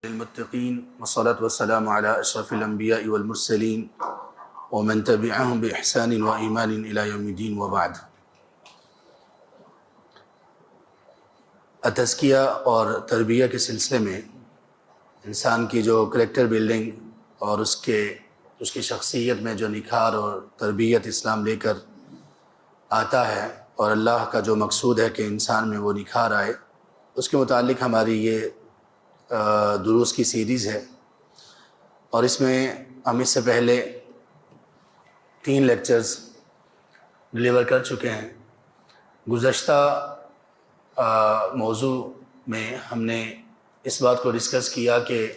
للمتقين والصلاة والسلام على أشرف الأنبياء والمرسلين ومن تبعهم بإحسان وإيمان إلى يوم الدين وبعد۔ تزکیہ اور تربیہ کے سلسلے میں انسان کی جو کریکٹر بلڈنگ اور اس کی شخصیت میں جو نکھار اور تربیت اسلام لے کر آتا ہے اور اللہ کا جو مقصود ہے کہ انسان میں وہ نکھار آئے، اس کے متعلق ہماری یہ دروس کی سیریز ہے، اور اس میں ہم اس سے پہلے 3 لیکچرز ڈلیور کر چکے ہیں۔ گزشتہ موضوع میں ہم نے اس بات کو ڈسکس کیا کہ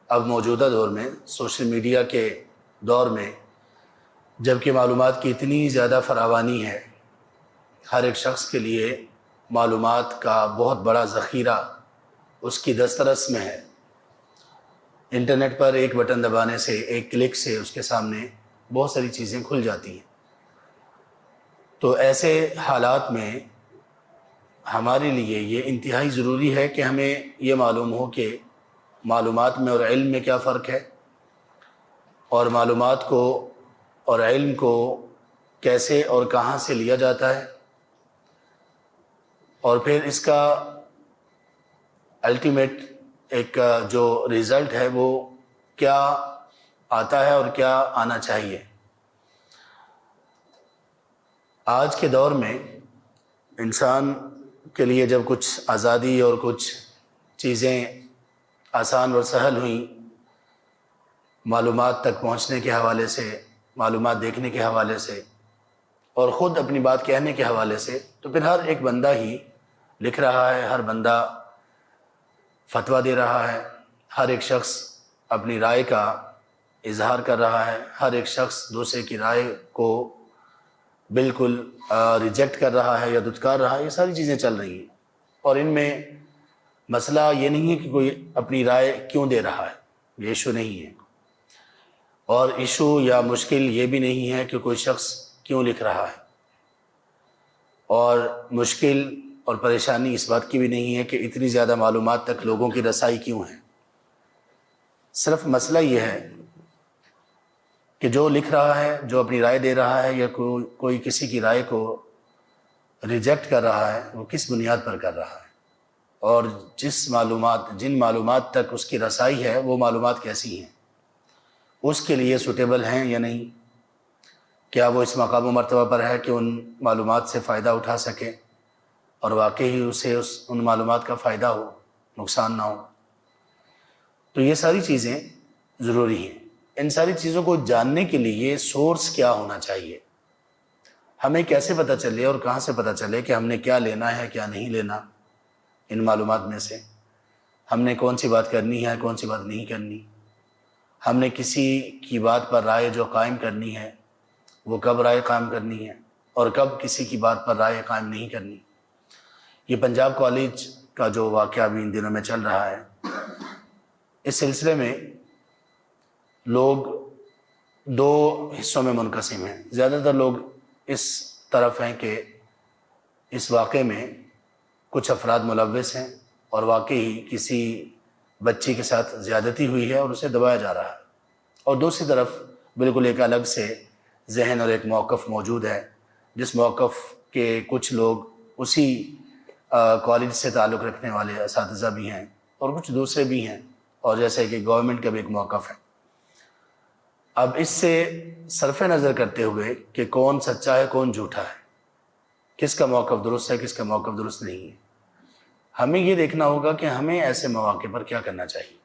اب موجودہ دور میں سوشل میڈیا کے دور میں جب کہ معلومات کی اتنی زیادہ فراوانی ہے، ہر ایک شخص کے لیے معلومات کا بہت بڑا ذخیرہ اس کی دسترس میں ہے۔ انٹرنیٹ پر ایک بٹن دبانے سے، ایک کلک سے اس کے سامنے بہت ساری چیزیں کھل جاتی ہیں۔ تو ایسے حالات میں ہمارے لیے یہ انتہائی ضروری ہے کہ ہمیں یہ معلوم ہو کہ معلومات میں اور علم میں کیا فرق ہے، اور معلومات کو اور علم کو کیسے اور کہاں سے لیا جاتا ہے، اور پھر اس کا الٹیمیٹ ایک جو ریزلٹ ہے وہ کیا آتا ہے اور کیا آنا چاہیے۔ آج کے دور میں انسان کے لیے جب کچھ آزادی اور کچھ چیزیں آسان اور سہل ہوئیں معلومات تک پہنچنے کے حوالے سے، معلومات دیکھنے کے حوالے سے، اور خود اپنی بات کہنے کے حوالے سے، تو پھر ہر ایک بندہ ہی لکھ رہا ہے، ہر بندہ فتویٰ دے رہا ہے، ہر ایک شخص اپنی رائے کا اظہار کر رہا ہے، ہر ایک شخص دوسرے کی رائے کو بالکل ریجیکٹ کر رہا ہے یا دھتکار رہا ہے۔ یہ ساری چیزیں چل رہی ہیں، اور ان میں مسئلہ یہ نہیں ہے کہ کوئی اپنی رائے کیوں دے رہا ہے، یہ ایشو نہیں ہے، اور ایشو یا مشکل یہ بھی نہیں ہے کہ کوئی شخص کیوں لکھ رہا ہے، اور مشکل اور پریشانی اس بات کی بھی نہیں ہے کہ اتنی زیادہ معلومات تک لوگوں کی رسائی کیوں ہے۔ صرف مسئلہ یہ ہے کہ جو لکھ رہا ہے، جو اپنی رائے دے رہا ہے، یا کوئی کسی کی رائے کو ریجیکٹ کر رہا ہے، وہ کس بنیاد پر کر رہا ہے، اور جن معلومات تک اس کی رسائی ہے وہ معلومات کیسی ہیں، اس کے لیے سوٹیبل ہیں یا نہیں، کیا وہ اس مقام و مرتبہ پر ہے کہ ان معلومات سے فائدہ اٹھا سکے اور واقعی اسے ان معلومات کا فائدہ ہو، نقصان نہ ہو۔ تو یہ ساری چیزیں ضروری ہیں۔ ان ساری چیزوں کو جاننے کے لیے سورس کیا ہونا چاہیے، ہمیں کیسے پتہ چلے اور کہاں سے پتہ چلے کہ ہم نے کیا لینا ہے، کیا نہیں لینا ان معلومات میں سے، ہم نے کون سی بات کرنی ہے، کون سی بات نہیں کرنی، ہم نے کسی کی بات پر رائے جو قائم کرنی ہے وہ کب رائے قائم کرنی ہے، اور کب کسی کی بات پر رائے قائم نہیں کرنی۔ یہ پنجاب کالج کا جو واقعہ ابھی ان دنوں میں چل رہا ہے، اس سلسلے میں لوگ 2 حصوں میں منقسم ہیں۔ زیادہ تر لوگ اس طرف ہیں کہ اس واقعے میں کچھ افراد ملوث ہیں، اور واقعی کسی بچی کے ساتھ زیادتی ہوئی ہے اور اسے دبایا جا رہا ہے، اور دوسری طرف بالکل ایک الگ سے ذہن اور ایک موقف موجود ہے، جس موقف کے کچھ لوگ اسی کالج سے تعلق رکھنے والے اساتذہ بھی ہیں اور کچھ دوسرے بھی ہیں، اور جیسے کہ گورنمنٹ کا بھی ایک موقف ہے۔ اب اس سے صرف نظر کرتے ہوئے کہ کون سچا ہے، کون جھوٹا ہے، کس کا موقف درست ہے، کس کا موقف درست نہیں ہے، ہمیں یہ دیکھنا ہوگا کہ ہمیں ایسے مواقع پر کیا کرنا چاہیے۔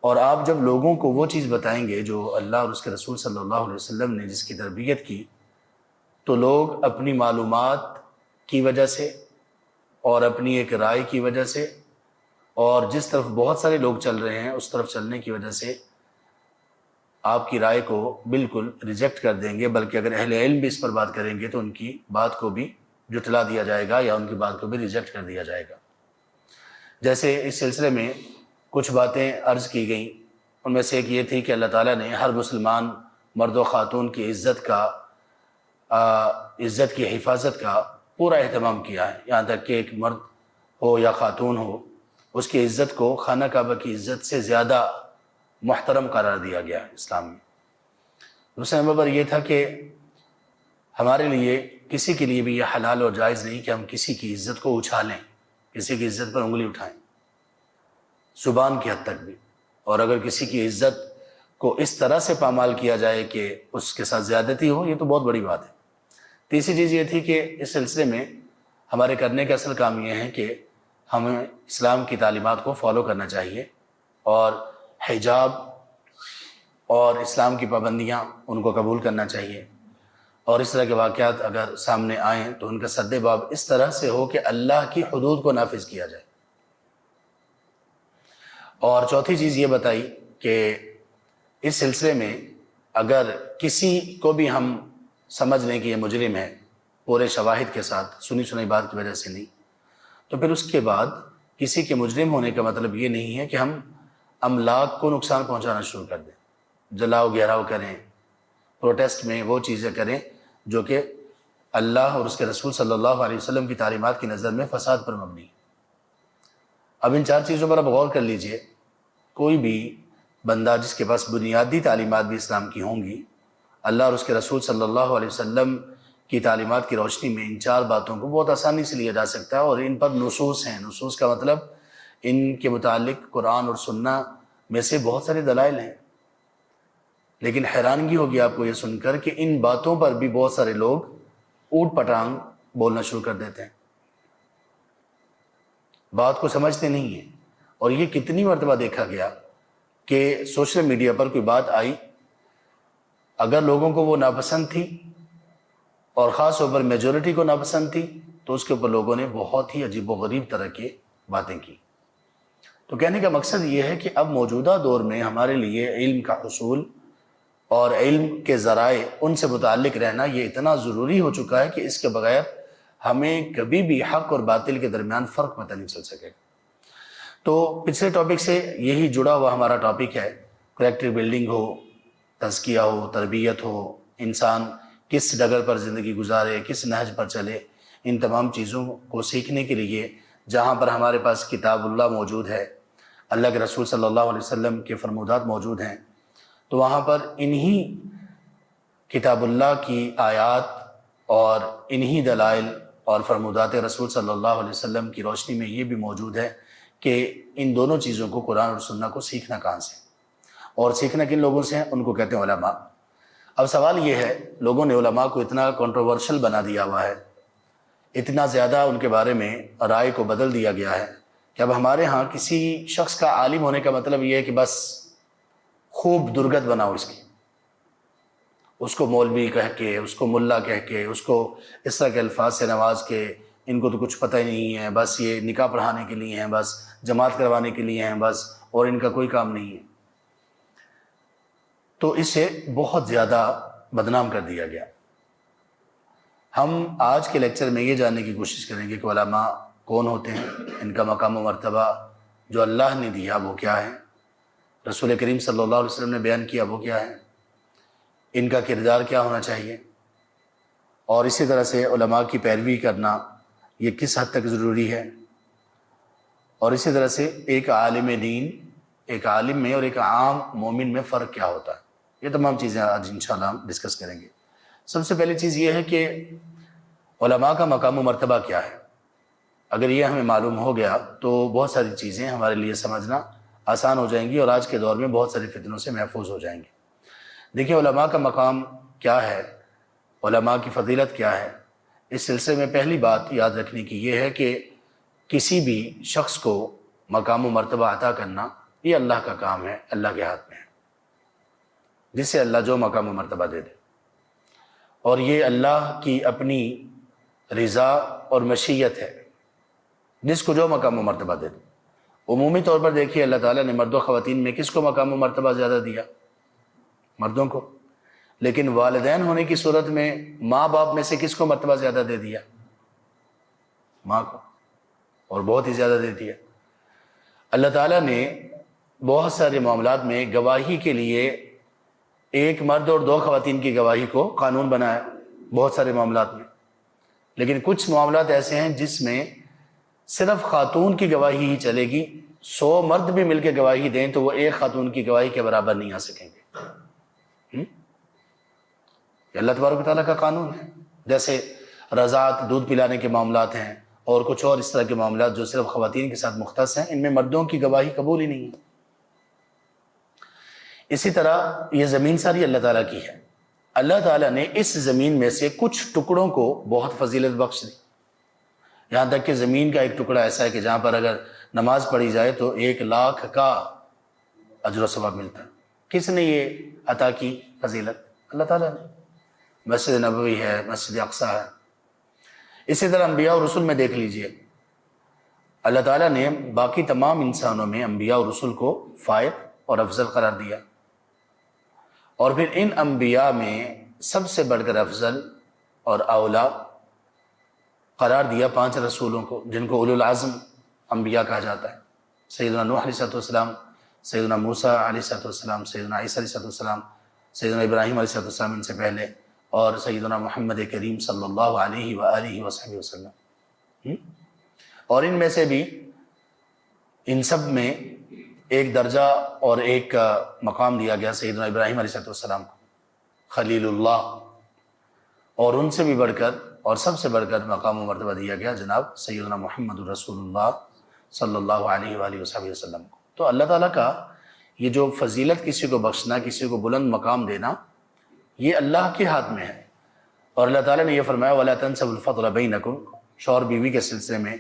اور آپ جب لوگوں کو وہ چیز بتائیں گے جو اللہ اور اس کے رسول صلی اللہ علیہ وسلم نے جس کی تربیت کی، تو لوگ اپنی معلومات کی وجہ سے اور اپنی ایک رائے کی وجہ سے، اور جس طرف بہت سارے لوگ چل رہے ہیں اس طرف چلنے کی وجہ سے آپ کی رائے کو بالکل ریجیکٹ کر دیں گے، بلکہ اگر اہل علم بھی اس پر بات کریں گے تو ان کی بات کو بھی جھٹلا دیا جائے گا یا ان کی بات کو بھی ریجیکٹ کر دیا جائے گا۔ جیسے اس سلسلے میں کچھ باتیں عرض کی گئیں، ان میں سے ایک یہ تھی کہ اللہ تعالیٰ نے ہر مسلمان مرد و خاتون کی عزت کی حفاظت کا پورا اہتمام کیا ہے، یہاں تک کہ ایک مرد ہو یا خاتون ہو، اس کی عزت کو خانہ کعبہ کی عزت سے زیادہ محترم قرار دیا گیا اسلام میں۔ دوسرا نمبر پر یہ تھا کہ ہمارے لیے کسی کے لیے بھی یہ حلال اور جائز نہیں کہ ہم کسی کی عزت کو اچھالیں، کسی کی عزت پر انگلی اٹھائیں، زبان کی حد تک بھی۔ اور اگر کسی کی عزت کو اس طرح سے پامال کیا جائے کہ اس کے ساتھ زیادتی ہو، یہ تو بہت بڑی بات ہے۔ تیسری چیز یہ تھی کہ اس سلسلے میں ہمارے کرنے کا اصل کام یہ ہے کہ ہمیں اسلام کی تعلیمات کو فالو کرنا چاہیے، اور حجاب اور اسلام کی پابندیاں ان کو قبول کرنا چاہیے، اور اس طرح کے واقعات اگر سامنے آئیں تو ان کا سد باب اس طرح سے ہو کہ اللہ کی حدود کو نافذ کیا جائے۔ اور چوتھی چیز یہ بتائی کہ اس سلسلے میں اگر کسی کو بھی ہم سمجھ لیں کہ یہ مجرم ہے پورے شواہد کے ساتھ، سنی سنائی بات کی وجہ سے نہیں، تو پھر اس کے بعد کسی کے مجرم ہونے کا مطلب یہ نہیں ہے کہ ہم املاک کو نقصان پہنچانا شروع کر دیں، جلاؤ گہراؤ کریں، پروٹیسٹ میں وہ چیزیں کریں جو کہ اللہ اور اس کے رسول صلی اللہ علیہ وسلم کی تعلیمات کی نظر میں فساد پر مبنی ہے۔ اب ان چار چیزوں پر آپ غور کر لیجئے، کوئی بھی بندہ جس کے پاس بنیادی تعلیمات بھی اسلام کی ہوں گی، اللہ اور اس کے رسول صلی اللہ علیہ وسلم کی تعلیمات کی روشنی میں ان چار باتوں کو بہت آسانی سے لیا جا سکتا ہے، اور ان پر نصوص ہیں۔ نصوص کا مطلب ان کے متعلق قرآن اور سنہ میں سے بہت سارے دلائل ہیں، لیکن حیرانگی ہوگی آپ کو یہ سن کر کہ ان باتوں پر بھی بہت سارے لوگ اوٹ پٹانگ بولنا شروع کر دیتے ہیں، بات کو سمجھتے نہیں ہیں۔ اور یہ کتنی مرتبہ دیکھا گیا کہ سوشل میڈیا پر کوئی بات آئی، اگر لوگوں کو وہ ناپسند تھی اور خاص طور پر میجورٹی کو ناپسند تھی، تو اس کے اوپر لوگوں نے بہت ہی عجیب و غریب طرح کی باتیں کی۔ تو کہنے کا مقصد یہ ہے کہ اب موجودہ دور میں ہمارے لیے علم کا حصول اور علم کے ذرائع ان سے متعلق رہنا یہ اتنا ضروری ہو چکا ہے کہ اس کے بغیر ہمیں کبھی بھی حق اور باطل کے درمیان فرق پتہ نہیں چل سکے۔ تو پچھلے ٹاپک سے یہی جڑا ہوا ہمارا ٹاپک ہے، کریکٹر بلڈنگ ہو، تزکیہ ہو، تربیت ہو، انسان کس ڈگر پر زندگی گزارے، کس نہج پر چلے، ان تمام چیزوں کو سیکھنے کے لیے جہاں پر ہمارے پاس کتاب اللہ موجود ہے، اللہ کے رسول صلی اللہ علیہ وسلم کے فرمودات موجود ہیں، تو وہاں پر انہی کتاب اللہ کی آیات اور انہی دلائل اور فرمودات رسول صلی اللہ علیہ وسلم کی روشنی میں یہ بھی موجود ہے کہ ان دونوں چیزوں کو، قرآن اور سنہ کو، سیکھنا کہاں سے، اور سیکھنا کن لوگوں سے ہیں؟ ان کو کہتے ہیں علماء۔ اب سوال یہ ہے، لوگوں نے علماء کو اتنا کنٹروورشل بنا دیا ہوا ہے، اتنا زیادہ ان کے بارے میں رائے کو بدل دیا گیا ہے کہ اب ہمارے ہاں کسی شخص کا عالم ہونے کا مطلب یہ ہے کہ بس خوب درگت بناؤ اس کو مولوی کہہ کے، اس کو ملا کہہ کے، اس کو اس طرح کے الفاظ سے نواز کے، ان کو تو کچھ پتہ ہی نہیں ہے، بس یہ نکاح پڑھانے کے لیے ہیں، بس جماعت کروانے کے لیے ہیں بس، اور ان کا کوئی کام نہیں ہے۔ تو اس سے بہت زیادہ بدنام کر دیا گیا۔ ہم آج کے لیکچر میں یہ جاننے کی کوشش کریں گے کہ علماء کون ہوتے ہیں، ان کا مقام و مرتبہ جو اللہ نے دیا وہ کیا ہے، رسول کریم صلی اللہ علیہ وسلم نے بیان کیا وہ کیا ہے، ان کا کردار کیا ہونا چاہیے، اور اسی طرح سے علماء کی پیروی کرنا یہ کس حد تک ضروری ہے، اور اسی طرح سے ایک عالم دین، ایک عالم میں اور ایک عام مومن میں فرق کیا ہوتا ہے۔ یہ تمام چیزیں آج انشاءاللہ ہم ڈسکس کریں گے۔ سب سے پہلی چیز یہ ہے کہ علماء کا مقام و مرتبہ کیا ہے۔ اگر یہ ہمیں معلوم ہو گیا تو بہت ساری چیزیں ہمارے لیے سمجھنا آسان ہو جائیں گی، اور آج کے دور میں بہت سارے فتنوں سے محفوظ ہو جائیں گے۔ دیکھیے علماء کا مقام کیا ہے، علماء کی فضیلت کیا ہے۔ اس سلسلے میں پہلی بات یاد رکھنے کی یہ ہے کہ کسی بھی شخص کو مقام و مرتبہ عطا کرنا یہ اللہ کا کام ہے، اللہ کے ہاتھ میں ہے، جس سے اللہ جو مقام و مرتبہ دے دے، اور یہ اللہ کی اپنی رضا اور مشیت ہے، جس کو جو مقام و مرتبہ دے دے۔ عمومی طور پر دیکھیے اللہ تعالیٰ نے مرد و خواتین میں کس کو مقام و مرتبہ زیادہ دیا؟ مردوں کو۔ لیکن والدین ہونے کی صورت میں ماں باپ میں سے کس کو مرتبہ زیادہ دے دیا؟ ماں کو، اور بہت ہی زیادہ دے دیا۔ اللہ تعالیٰ نے بہت سارے معاملات میں گواہی کے لیے ایک مرد اور دو خواتین کی گواہی کو قانون بنایا، بہت سارے معاملات میں، لیکن کچھ معاملات ایسے ہیں جس میں صرف خاتون کی گواہی ہی چلے گی 100 مرد بھی مل کے گواہی دیں تو وہ ایک خاتون کی گواہی کے برابر نہیں آ سکیں گے۔ یہ اللہ تبارک و تعالیٰ کا قانون ہے۔ جیسے رضاعت، دودھ پلانے کے معاملات ہیں اور کچھ اور اس طرح کے معاملات جو صرف خواتین کے ساتھ مختص ہیں، ان میں مردوں کی گواہی قبول ہی نہیں ہے۔ اسی طرح یہ زمین ساری اللہ تعالیٰ کی ہے۔ اللہ تعالیٰ نے اس زمین میں سے کچھ ٹکڑوں کو بہت فضیلت بخش دی، یہاں تک کہ زمین کا ایک ٹکڑا ایسا ہے کہ جہاں پر اگر نماز پڑھی جائے تو 1,00,000 کا اجر و ثواب ملتا ہے۔ کس نے یہ عطا کی فضیلت؟ اللہ تعالیٰ نے۔ مسجد نبوی ہے، مسجد اقصیٰ ہے۔ اسی طرح انبیاء اور رسول میں دیکھ لیجئے، اللہ تعالیٰ نے باقی تمام انسانوں میں انبیاء اور رسول کو فائق اور افضل قرار دیا، اور پھر ان انبیاء میں سب سے بڑھ کر افضل اور اولا قرار دیا 5 رسولوں کو، جن کو اولو العزم انبیاء کہا جاتا ہے۔ سیدنا نوح علیہ السلام، سیدنا موسیٰ علیہ السلام، سیدنا عیسیٰ علیہ السلام، سیدنا ابراہیم علیہ السلام ان سے پہلے، اور سیدنا محمد کریم صلی اللہ علیہ وآلہ وصحبہ وسلم۔ اور ان میں سے بھی ان سب میں ایک درجہ اور ایک مقام دیا گیا سیدنا ابراہیم علیہ السلام کو، خلیل اللہ، اور ان سے بھی بڑھ کر اور سب سے بڑھ کر مقام و مرتبہ دیا گیا جناب سیدنا محمد رسول اللہ صلی اللہ علیہ وآلہ وصحبہ وسلم کو۔ تو اللہ تعالیٰ کا یہ جو فضیلت کسی کو بخشنا، کسی کو بلند مقام دینا، یہ اللہ کے ہاتھ میں ہے۔ اور اللہ تعالیٰ نے یہ فرمایا وَلَا تَنْسَوُا الْفَضْلَ بَيْنَكُمْ، شوہر بیوی کے سلسلے میں۔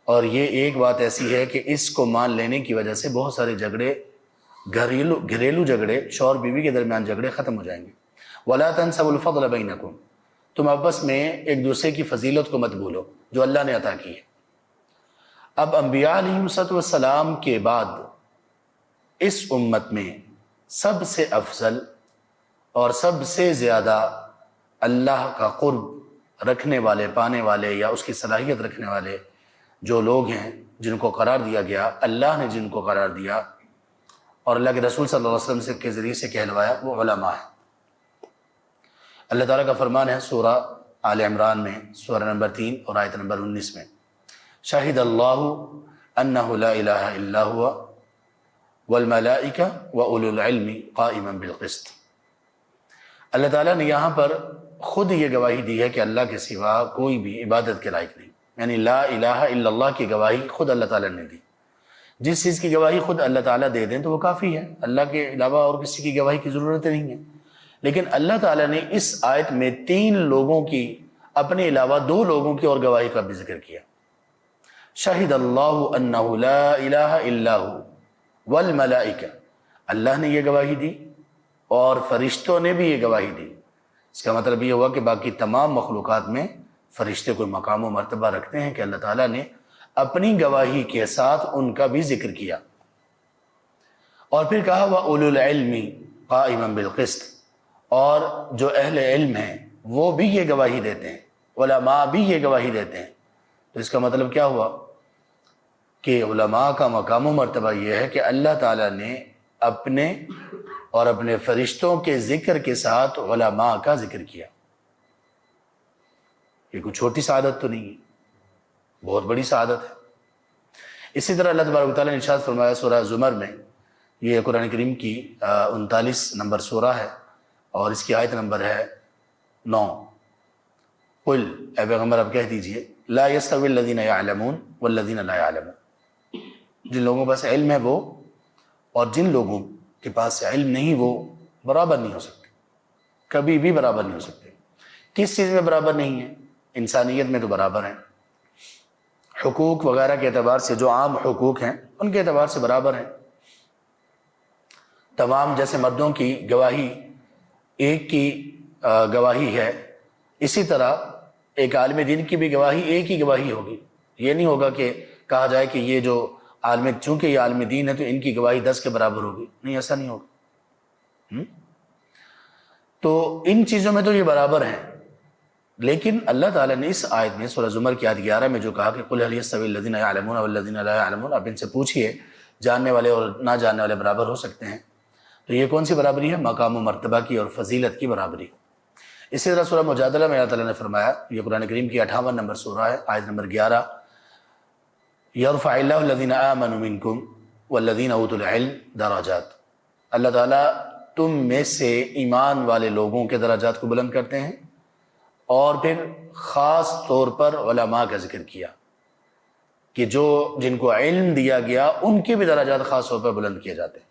اور یہ ایک بات ایسی ہے کہ اس کو مان لینے کی وجہ سے بہت سارے جھگڑے، گھریلو جھگڑے، شوہر بیوی کے درمیان جھگڑے ختم ہو جائیں گے۔ وَلَا تَنْسَوُا الْفَضْلَ بَيْنَكُمْ، تم آپس میں ایک دوسرے کی فضیلت کو مت بھولو جو اللہ نے عطا کی ہے۔ اب انبیاء علیہ السلام کے بعد اس امت میں سب سے افضل اور سب سے زیادہ اللہ کا قرب رکھنے والے، پانے والے، یا اس کی صلاحیت رکھنے والے جو لوگ ہیں، جن کو قرار دیا گیا، اللہ نے جن کو قرار دیا اور اللہ کے رسول صلی اللہ علیہ وسلم کے ذریعے سے کہلوایا، وہ علماء ہیں۔ اللہ تعالیٰ کا فرمان ہے سورہ آل عمران میں، سورہ نمبر 3 اور آیت نمبر 19 میں، شہد اللہ انہ لا الہ الا ہوا والملائکہ واولو العلم قائما بالقسط۔ اللہ تعالیٰ نے یہاں پر خود یہ گواہی دی ہے کہ اللہ کے سوا کوئی بھی عبادت کے لائق نہیں، یعنی لا الہ الا اللہ کی گواہی خود اللہ تعالیٰ نے دی۔ جس چیز کی گواہی خود اللہ تعالیٰ دے دیں تو وہ کافی ہے، اللہ کے علاوہ اور کسی کی گواہی کی ضرورت نہیں ہے۔ لیکن اللہ تعالیٰ نے اس آیت میں 3 لوگوں کی، اپنے علاوہ 2 لوگوں کی اور گواہی کا بھی ذکر کیا۔ شہد اللہ انہ لا الہ الا ہو والملائکہ، اللہ نے یہ گواہی دی اور فرشتوں نے بھی یہ گواہی دی۔ اس کا مطلب یہ ہوا کہ باقی تمام مخلوقات میں فرشتے کوئی مقام و مرتبہ رکھتے ہیں کہ اللہ تعالیٰ نے اپنی گواہی کے ساتھ ان کا بھی ذکر کیا۔ اور پھر کہا وَأُولُو الْعِلْمِ قَائِمًا بِالْقِسْطِ، اور جو اہل علم ہیں وہ بھی یہ گواہی دیتے ہیں، علماء بھی یہ گواہی دیتے ہیں۔ تو اس کا مطلب کیا ہوا کہ علماء کا مقام و مرتبہ یہ ہے کہ اللہ تعالیٰ نے اپنے اور اپنے فرشتوں کے ذکر کے ساتھ علماء کا ذکر کیا۔ یہ کوئی چھوٹی سعادت تو نہیں ہے، بہت بڑی سعادت ہے۔ اسی طرح اللہ تبارک و تعالیٰ نے ارشاد فرمایا سورہ زمر میں، یہ قرآن کریم کی 39 نمبر سورہ ہے اور اس کی آیت نمبر ہے 9۔ قل، اے پیغمبر اب کہہ دیجئے، لا یستوی الذین یعلمون والذین لا یعلمون، جن لوگوں کے پاس علم ہے وہ اور جن لوگوں کے پاس علم نہیں وہ برابر نہیں ہو سکتے، کبھی بھی برابر نہیں ہو سکتے۔ کس چیز میں برابر نہیں ہے؟ انسانیت میں تو برابر ہیں، حقوق وغیرہ کے اعتبار سے جو عام حقوق ہیں ان کے اعتبار سے برابر ہیں۔ تمام جیسے مردوں کی گواہی ایک کی گواہی ہے، اسی طرح ایک عالم دین کی بھی گواہی ایک ہی گواہی ہوگی۔ یہ نہیں ہوگا کہ کہا جائے کہ یہ جو عالم، چونکہ یہ عالم دین ہے تو ان کی گواہی 10 کے برابر ہوگی، نہیں، ایسا نہیں ہوگا۔ تو ان چیزوں میں تو یہ برابر ہیں، لیکن اللہ تعالیٰ نے اس آیت میں سورہ زمر کی آیت 11 میں جو کہا کہ قل هل يستوي الذين يعلمون والذين لا يعلمون، آپ ان سے پوچھئے جاننے والے اور نہ جاننے والے برابر ہو سکتے ہیں؟ تو یہ کون سی برابری ہے؟ مقام و مرتبہ کی اور فضیلت کی برابری۔ اسی طرح سورہ مجادلہ میں اللہ تعالیٰ نے فرمایا، یہ قرآن کریم کی 58 نمبر سورہ ہے، آیت نمبر 11، یرفع اللہ الذین آمنوا منکم والذین اوتوا العلم درجات، اللہ تعالیٰ تم میں سے ایمان والے لوگوں کے درجات کو بلند کرتے ہیں، اور پھر خاص طور پر علماء کا ذکر کیا کہ جن کو علم دیا گیا ان کے بھی درجات خاص طور پر بلند کیے جاتے ہیں۔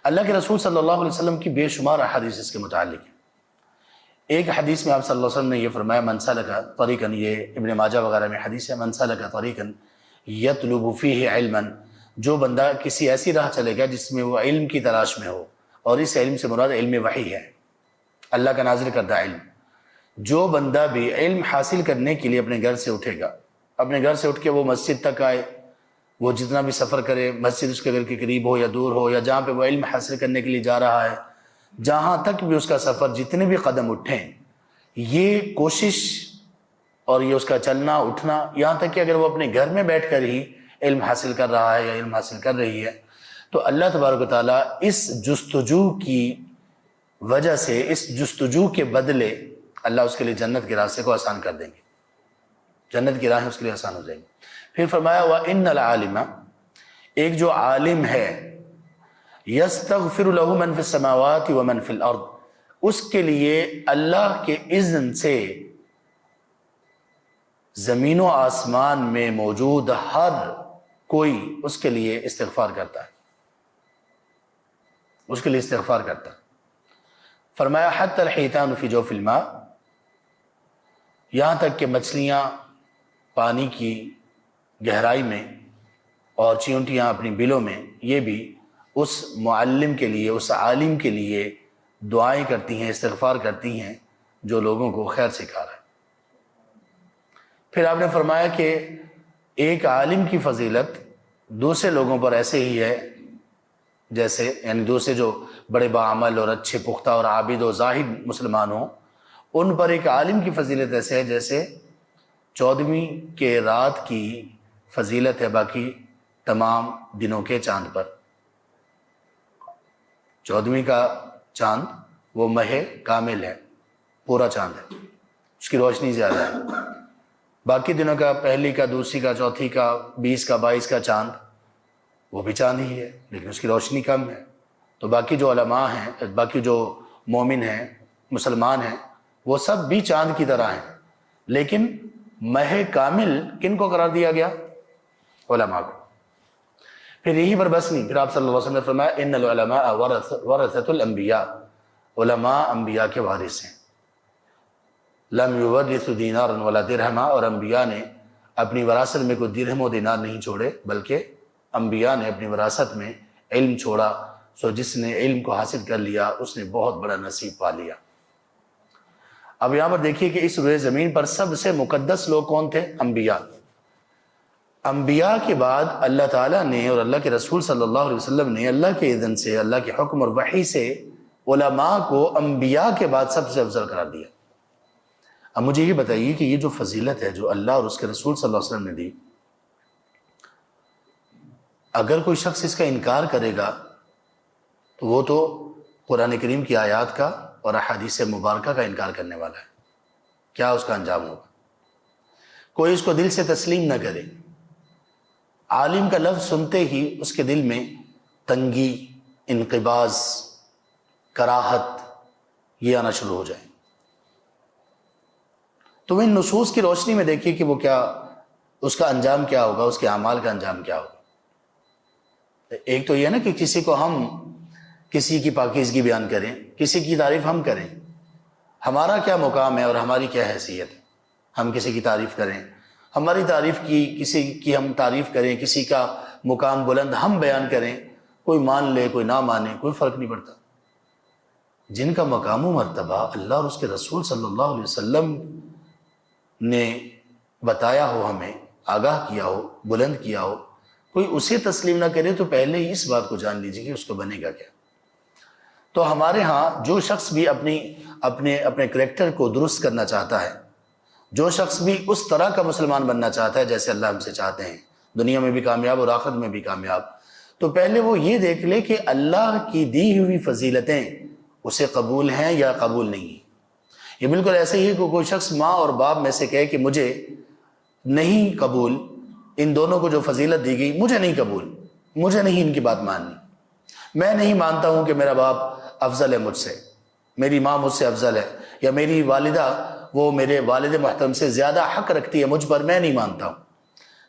اللہ کے رسول صلی اللہ علیہ وسلم کی بے شمار احادیث اس کے متعلق ہیں۔ ایک حدیث میں آپ صلی اللہ علیہ وسلم نے یہ فرمایا، من سلک طریقا، یہ ابن ماجہ وغیرہ میں حدیث ہے، من سلک طریقا یطلب فیہ علما، جو بندہ کسی ایسی راہ چلے گا جس میں وہ علم کی تلاش میں ہو، اور اس علم سے مراد علم وحی ہے، اللہ کا نازل کردہ علم۔ جو بندہ بھی علم حاصل کرنے کے لیے اپنے گھر سے اٹھے گا، اپنے گھر سے اٹھ کے وہ مسجد تک آئے، وہ جتنا بھی سفر کرے، مسجد اس کے گھر کے قریب ہو یا دور ہو، یا جہاں پہ وہ علم حاصل کرنے کے لیے جا رہا ہے، جہاں تک بھی اس کا سفر، جتنے بھی قدم اٹھیں، یہ کوشش اور یہ اس کا چلنا اٹھنا، یہاں تک کہ اگر وہ اپنے گھر میں بیٹھ کر ہی علم حاصل کر رہا ہے یا علم حاصل کر رہی ہے، تو اللہ تبارک و تعالیٰ اس جستجو کی وجہ سے، اس جستجو کے بدلے اللہ اس کے لیے جنت کے راستے کو آسان کر دیں گے، جنت کی راہیں اس کے لیے آسان ہو جائیں گی۔ پھر فرمایا وَإِنَّ الْعَالِمَ، ایک جو عالم ہے، يَسْتَغْفِرُ لَهُ مَنْ فِي السَّمَاوَاتِ وَمَنْ فِي الْأَرْضِ، اس کے لیے اللہ کے اذن سے زمین و آسمان میں موجود ہر کوئی اس کے لیے استغفار کرتا ہے، اس کے لیے استغفار کرتا ہے۔ فرمایا حتی الحیتان فی جوف الماء، یہاں تک کہ مچھلیاں پانی کی گہرائی میں اور چیونٹیاں اپنی بلوں میں، یہ بھی اس معلم کے لیے، اس عالم کے لیے دعائیں کرتی ہیں، استغفار کرتی ہیں جو لوگوں کو خیر سکھا رہا ہے۔ پھر آپ نے فرمایا کہ ایک عالم کی فضیلت دوسرے لوگوں پر ایسے ہی ہے جیسے، یعنی دوسرے جو بڑے باعمل اور اچھے پختہ اور عابد و زاہد مسلمان ہوں، ان پر ایک عالم کی فضیلت ایسے ہے جیسے 14ویں کے رات کی فضیلت ہے باقی تمام دنوں کے چاند پر۔ 14ویں کا چاند وہ ماہ کامل ہے، پورا چاند ہے، اس کی روشنی زیادہ ہے۔ باقی دنوں کا پہلی کا، دوسری کا، چوتھی کا، 20 کا، 22 کا چاند وہ بھی چاند ہی ہے لیکن اس کی روشنی کم ہے۔ تو باقی جو علماء ہیں، باقی جو مومن ہیں، مسلمان ہیں، وہ سب بھی چاند کی طرح ہیں، لیکن ماہ کامل کن کو قرار دیا گیا؟ علماء کو۔ پھر یہی پر بس نہیں، پھر آپ صلی اللہ علیہ وسلم نے فرمایا ان العلماء ورثۃ الانبیاء، علماء انبیاء کے وارث ہیں۔ لم یورثوا دینارا ولا درہما، اور انبیاء نے اپنی وراثت میں کوئی درہم و دینار نہیں چھوڑے، بلکہ انبیاء نے اپنی وراثت میں علم چھوڑا، سو جس نے علم کو حاصل کر لیا اس نے بہت بڑا نصیب پا لیا۔ اب یہاں پر دیکھیے کہ اس روئے زمین پر سب سے مقدس لوگ کون تھے؟ انبیاء۔ انبیاء کے بعد اللہ تعالیٰ نے اور اللہ کے رسول صلی اللہ علیہ وسلم نے اللہ کے اذن سے، اللہ کے حکم اور وحی سے علماء کو انبیاء کے بعد سب سے افضل قرار دیا۔ اب مجھے یہ بتائیے کہ یہ جو فضیلت ہے جو اللہ اور اس کے رسول صلی اللہ علیہ وسلم نے دی، اگر کوئی شخص اس کا انکار کرے گا تو وہ تو قرآن کریم کی آیات کا اور احادیث مبارکہ کا انکار کرنے والا ہے۔ کیا اس کا انجام ہوگا؟ کوئی اس کو دل سے تسلیم نہ کرے، عالم کا لفظ سنتے ہی اس کے دل میں تنگی، انقباض، کراہت یہ آنا شروع ہو جائے۔ تو ان نصوص کی روشنی میں دیکھیے کہ وہ کیا، اس کا انجام کیا ہوگا، اس کے اعمال کا انجام کیا ہوگا۔ ایک تو یہ ہے نا کہ کسی کو ہم کسی کی پاکیزگی بیان کریں، کسی کی تعریف ہم کریں، ہمارا کیا مقام ہے اور ہماری کیا حیثیت ہے، ہم کسی کی تعریف کریں، ہماری تعریف کی، کسی کی ہم تعریف کریں، کسی کا مقام بلند ہم بیان کریں، کوئی مان لے کوئی نہ مانے، کوئی فرق نہیں پڑتا۔ جن کا مقام و مرتبہ اللہ اور اس کے رسول صلی اللہ علیہ وسلم نے بتایا ہو، ہمیں آگاہ کیا ہو، بلند کیا ہو، کوئی اسے تسلیم نہ کرے تو پہلے ہی اس بات کو جان لیجیے کہ اس کو بنے گا کیا۔ تو ہمارے ہاں جو شخص بھی اپنے کریکٹر کو درست کرنا چاہتا ہے، جو شخص بھی اس طرح کا مسلمان بننا چاہتا ہے جیسے اللہ ہم سے چاہتے ہیں، دنیا میں بھی کامیاب اور آخرت میں بھی کامیاب، تو پہلے وہ یہ دیکھ لے کہ اللہ کی دی ہوئی فضیلتیں اسے قبول ہیں یا قبول نہیں ہیں۔ یہ بالکل ایسے ہی کہ کوئی شخص ماں اور باپ میں سے کہے کہ مجھے نہیں قبول ان دونوں کو جو فضیلت دی گئی مجھے نہیں قبول، مجھے نہیں ان کی بات ماننی. میں نہیں مانتا ہوں کہ میرا باپ افضل ہے مجھ سے، میری ماں مجھ سے افضل ہے، یا میری والدہ وہ میرے والد محترم سے زیادہ حق رکھتی ہے مجھ پر، میں نہیں مانتا ہوں.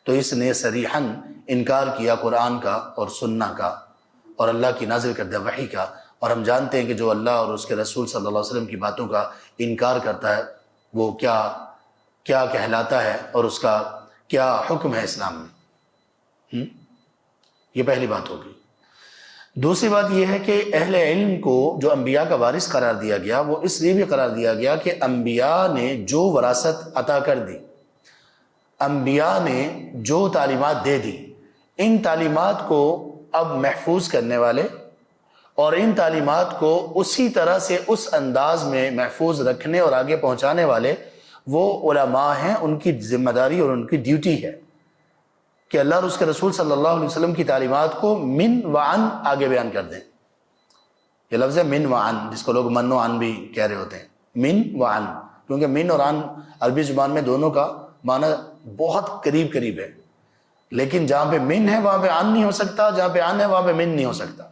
تو اس نے صریحاً انکار کیا قرآن کا اور سنہ کا اور اللہ کی نازل کردہ وحی کا. اور ہم جانتے ہیں کہ جو اللہ اور اس کے رسول صلی اللہ علیہ وسلم کی باتوں کا انکار کرتا ہے وہ کیا کیا کہلاتا ہے اور اس کا کیا حکم ہے اسلام میں. یہ پہلی بات ہوگی. دوسری بات یہ ہے کہ اہل علم کو جو انبیاء کا وارث قرار دیا گیا وہ اس لیے بھی قرار دیا گیا کہ انبیاء نے جو وراثت عطا کر دی، انبیاء نے جو تعلیمات دے دی، ان تعلیمات کو اب محفوظ کرنے والے اور ان تعلیمات کو اسی طرح سے اس انداز میں محفوظ رکھنے اور آگے پہنچانے والے وہ علماء ہیں. ان کی ذمہ داری اور ان کی ڈیوٹی ہے کہ اللہ اور اس کے رسول صلی اللہ علیہ وسلم کی تعلیمات کو من وعن آگے بیان کر دیں. یہ لفظ ہے من وعن، جس کو لوگ من و عن بھی کہہ رہے ہوتے ہیں، من وعن، کیونکہ من اور عن عربی زبان میں دونوں کا معنی بہت قریب قریب ہے. لیکن جہاں پہ من ہے وہاں پہ عن نہیں ہو سکتا، جہاں پہ عن ہے وہاں پہ من نہیں ہو سکتا.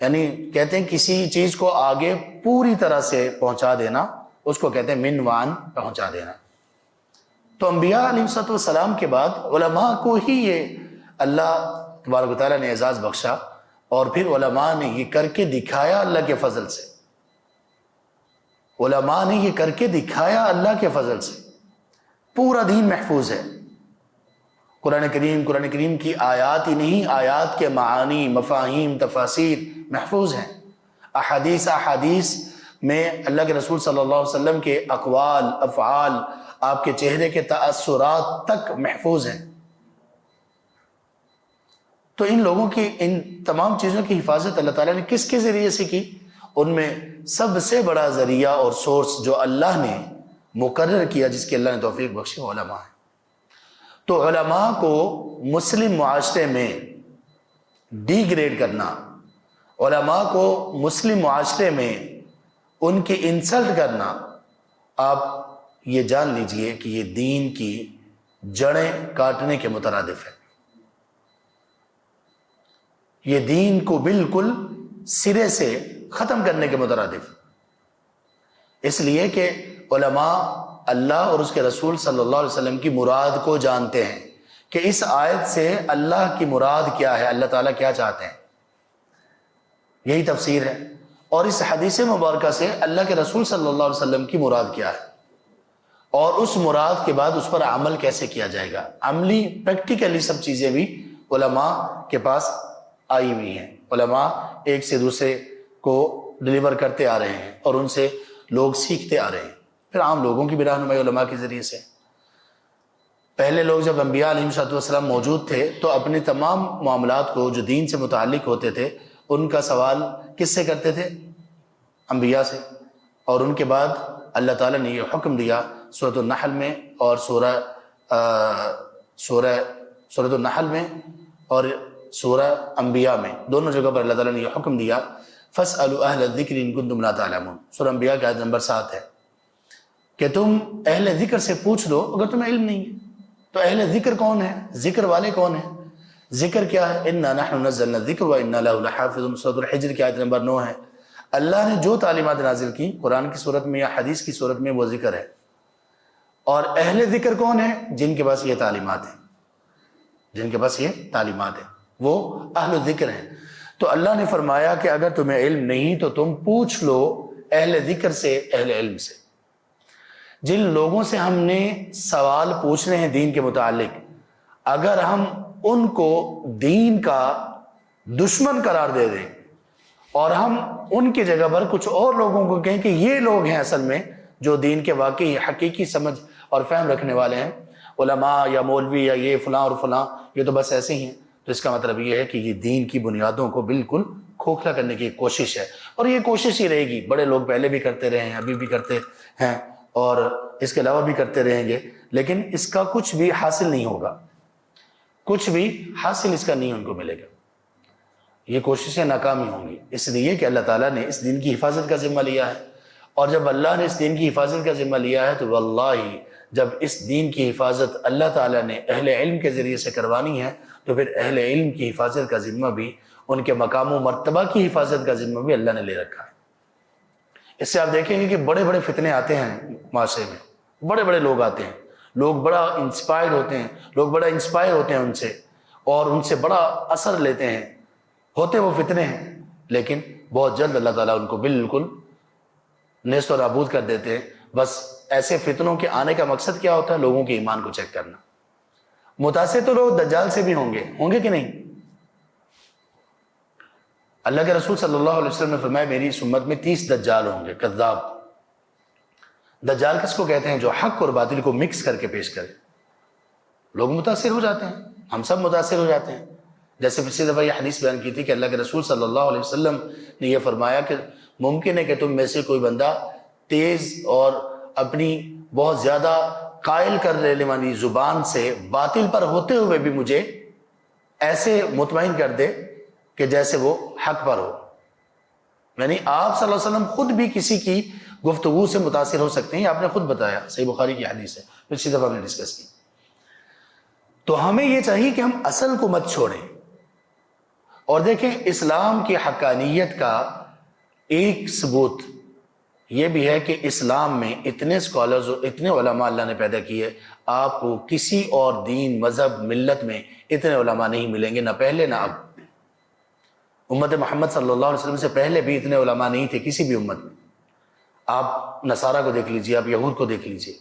یعنی کہتے ہیں کسی چیز کو آگے پوری طرح سے پہنچا دینا، اس کو کہتے ہیں من وعن، پہنچا دینا. تو انبیاء علیہ السلام کے بعد علماء کو ہی یہ اللہ تبارک و تعالیٰ نے اعزاز بخشا، اور پھر علماء نے یہ کر کے دکھایا اللہ کے فضل سے. علماء نے یہ کر کے دکھایا اللہ کے فضل سے. پورا دین محفوظ ہے. قرآن کریم کی آیات ہی نہیں، آیات کے معانی، مفاہیم، تفاسیر محفوظ ہیں. احادیث میں اللہ کے رسول صلی اللہ علیہ وسلم کے اقوال، افعال، آپ کے چہرے کے تاثرات تک محفوظ ہیں. تو ان لوگوں کی ان تمام چیزوں کی حفاظت اللہ تعالیٰ نے کس کے ذریعے سے کی؟ ان میں سب سے بڑا ذریعہ اور سورس جو اللہ نے مقرر کیا، جس کی اللہ نے توفیق بخشی، علماء ہیں. تو علماء کو مسلم معاشرے میں ڈی گریڈ کرنا، علماء کو مسلم معاشرے میں ان کی انسلٹ کرنا، آپ یہ جان لیجئے کہ یہ دین کی جڑیں کاٹنے کے مترادف ہے. یہ دین کو بالکل سرے سے ختم کرنے کے مترادف. اس لیے کہ علماء اللہ اور اس کے رسول صلی اللہ علیہ وسلم کی مراد کو جانتے ہیں کہ اس آیت سے اللہ کی مراد کیا ہے، اللہ تعالیٰ کیا چاہتے ہیں، یہی تفسیر ہے. اور اس حدیث مبارکہ سے اللہ کے رسول صلی اللہ علیہ وسلم کی مراد کیا ہے، اور اس مراد کے بعد اس پر عمل کیسے کیا جائے گا. عملی پریکٹیکلی سب چیزیں بھی علماء کے پاس آئی ہوئی ہیں. علماء ایک سے دوسرے کو ڈلیور کرتے آ رہے ہیں اور ان سے لوگ سیکھتے آ رہے ہیں. پھر عام لوگوں کی بھی رہنمائی علماء کے ذریعے سے. پہلے لوگ جب انبیاء علیہ السلام موجود تھے تو اپنے تمام معاملات کو جو دین سے متعلق ہوتے تھے ان کا سوال کس سے کرتے تھے؟ انبیاء سے. اور ان کے بعد اللہ تعالیٰ نے یہ حکم دیا سورۃ النحل میں اور سورۃ النحل میں اور سورہ انبیاء میں، دونوں جگہ پر اللہ تعالیٰ نے یہ حکم دیا فَاسْأَلُوا أَهْلَ الذِّكْرِ إِن كُنتُمْ لَا تَعْلَمُونَ. سورہ انبیاء کی آیت نمبر 7 ہے کہ تم اہل ذکر سے پوچھ لو اگر تمہیں علم نہیں ہے. تو اہل ذکر کون ہے؟ ذکر والے کون ہیں؟ ذکر کیا ہے؟ اِنَّا نَحْنُ نَزَّلْنَا الذِّكْرَ وَإِنَّا لَهُ لَحَافِظُونَ. سورۃ الحجر کی آیت نمبر 9 ہے. اللہ نے جو تعلیمات نازل کی قرآن کی صورت میں یا حدیث کی صورت میں وہ ذکر ہے. اور اہل ذکر کون ہے؟ جن کے پاس یہ تعلیمات ہیں، جن کے پاس یہ تعلیمات ہیں وہ اہل ذکر ہیں. تو اللہ نے فرمایا کہ اگر تمہیں علم نہیں تو تم پوچھ لو اہل ذکر سے، اہل علم سے. جن لوگوں سے ہم نے سوال پوچھنے ہیں دین کے متعلق، اگر ہم ان کو دین کا دشمن قرار دے دیں اور ہم ان کی جگہ پر کچھ اور لوگوں کو کہیں کہ یہ لوگ ہیں اصل میں جو دین کے واقعی حقیقی سمجھ اور فہم رکھنے والے ہیں، علماء یا مولوی یا یہ فلاں اور فلاں، یہ تو بس ایسے ہی ہیں، تو اس کا مطلب یہ ہے کہ یہ دین کی بنیادوں کو بالکل کھوکھلا کرنے کی کوشش ہے. اور یہ کوشش ہی رہے گی. بڑے لوگ پہلے بھی کرتے رہے ہیں، ابھی بھی کرتے ہیں اور اس کے علاوہ بھی کرتے رہیں گے، لیکن اس کا کچھ بھی حاصل نہیں ہوگا، کچھ بھی حاصل اس کا نہیں ان کو ملے گا. یہ کوششیں ناکامی ہوں گی، اس لیے کہ اللہ تعالیٰ نے اس دین کی حفاظت کا ذمہ لیا ہے. اور جب اللہ نے اس دین کی حفاظت کا ذمہ لیا ہے تو واللہ جب اس دین کی حفاظت اللہ تعالیٰ نے اہل علم کے ذریعے سے کروانی ہے تو پھر اہل علم کی حفاظت کا ذمہ بھی، ان کے مقام و مرتبہ کی حفاظت کا ذمہ بھی اللہ نے لے رکھا ہے۔ اس سے آپ دیکھیں گے کہ بڑے بڑے فتنے آتے ہیں معاشرے میں، بڑے بڑے لوگ آتے ہیں، لوگ بڑا انسپائرڈ ہوتے ہیں، لوگ بڑا انسپائر ہوتے ہیں ان سے، اور ان سے بڑا اثر لیتے ہیں، ہوتے وہ فتنے ہیں، لیکن بہت جلد اللہ تعالیٰ ان کو بالکل نیست و نابود کر دیتے ہیں۔ بس ایسے فتنوں کے آنے کا مقصد کیا ہوتا ہے؟ لوگوں کے ایمان کو چیک کرنا۔ متاثر تو لوگ دجال سے بھی ہوں گے کہ نہیں؟ اللہ کے رسول صلی اللہ علیہ وسلم نے فرمایا میری اس امت میں 30 دجال ہوں گے، کذاب۔ دجال کس کو کہتے ہیں؟ جو حق اور باطل کو مکس کر کے پیش کرے۔ لوگ متاثر ہو جاتے ہیں، ہم سب متاثر ہو جاتے ہیں۔ جیسے پچھلی دفعہ یہ حدیث بیان کی تھی کہ اللہ کے رسول صلی اللہ علیہ وسلم نے یہ فرمایا کہ ممکن ہے کہ تم میں سے کوئی بندہ تیز اور اپنی بہت زیادہ قائل کر لینے والی زبان سے باطل پر ہوتے ہوئے بھی مجھے ایسے مطمئن کر دے کہ جیسے وہ حق پر ہو۔ یعنی آپ صلی اللہ علیہ وسلم خود بھی کسی کی گفتگو سے متاثر ہو سکتے ہیں، آپ نے خود بتایا، صحیح بخاری کی حدیث ہے، پچھلی دفعہ ہم نے ڈسکس کی۔ تو ہمیں یہ چاہیے کہ ہم اصل کو مت چھوڑیں۔ اور دیکھیں اسلام کی حقانیت کا ایک ثبوت یہ بھی ہے کہ اسلام میں اتنے اسکالرز اور اتنے علماء اللہ نے پیدا کیے، آپ کو کسی اور دین، مذہب، ملت میں اتنے علماء نہیں ملیں گے، نہ پہلے نہ اب۔ امت محمد صلی اللہ علیہ وسلم سے پہلے بھی اتنے علماء نہیں تھے کسی بھی امت میں۔ آپ نصارہ کو دیکھ لیجئے، آپ یہود کو دیکھ لیجئے،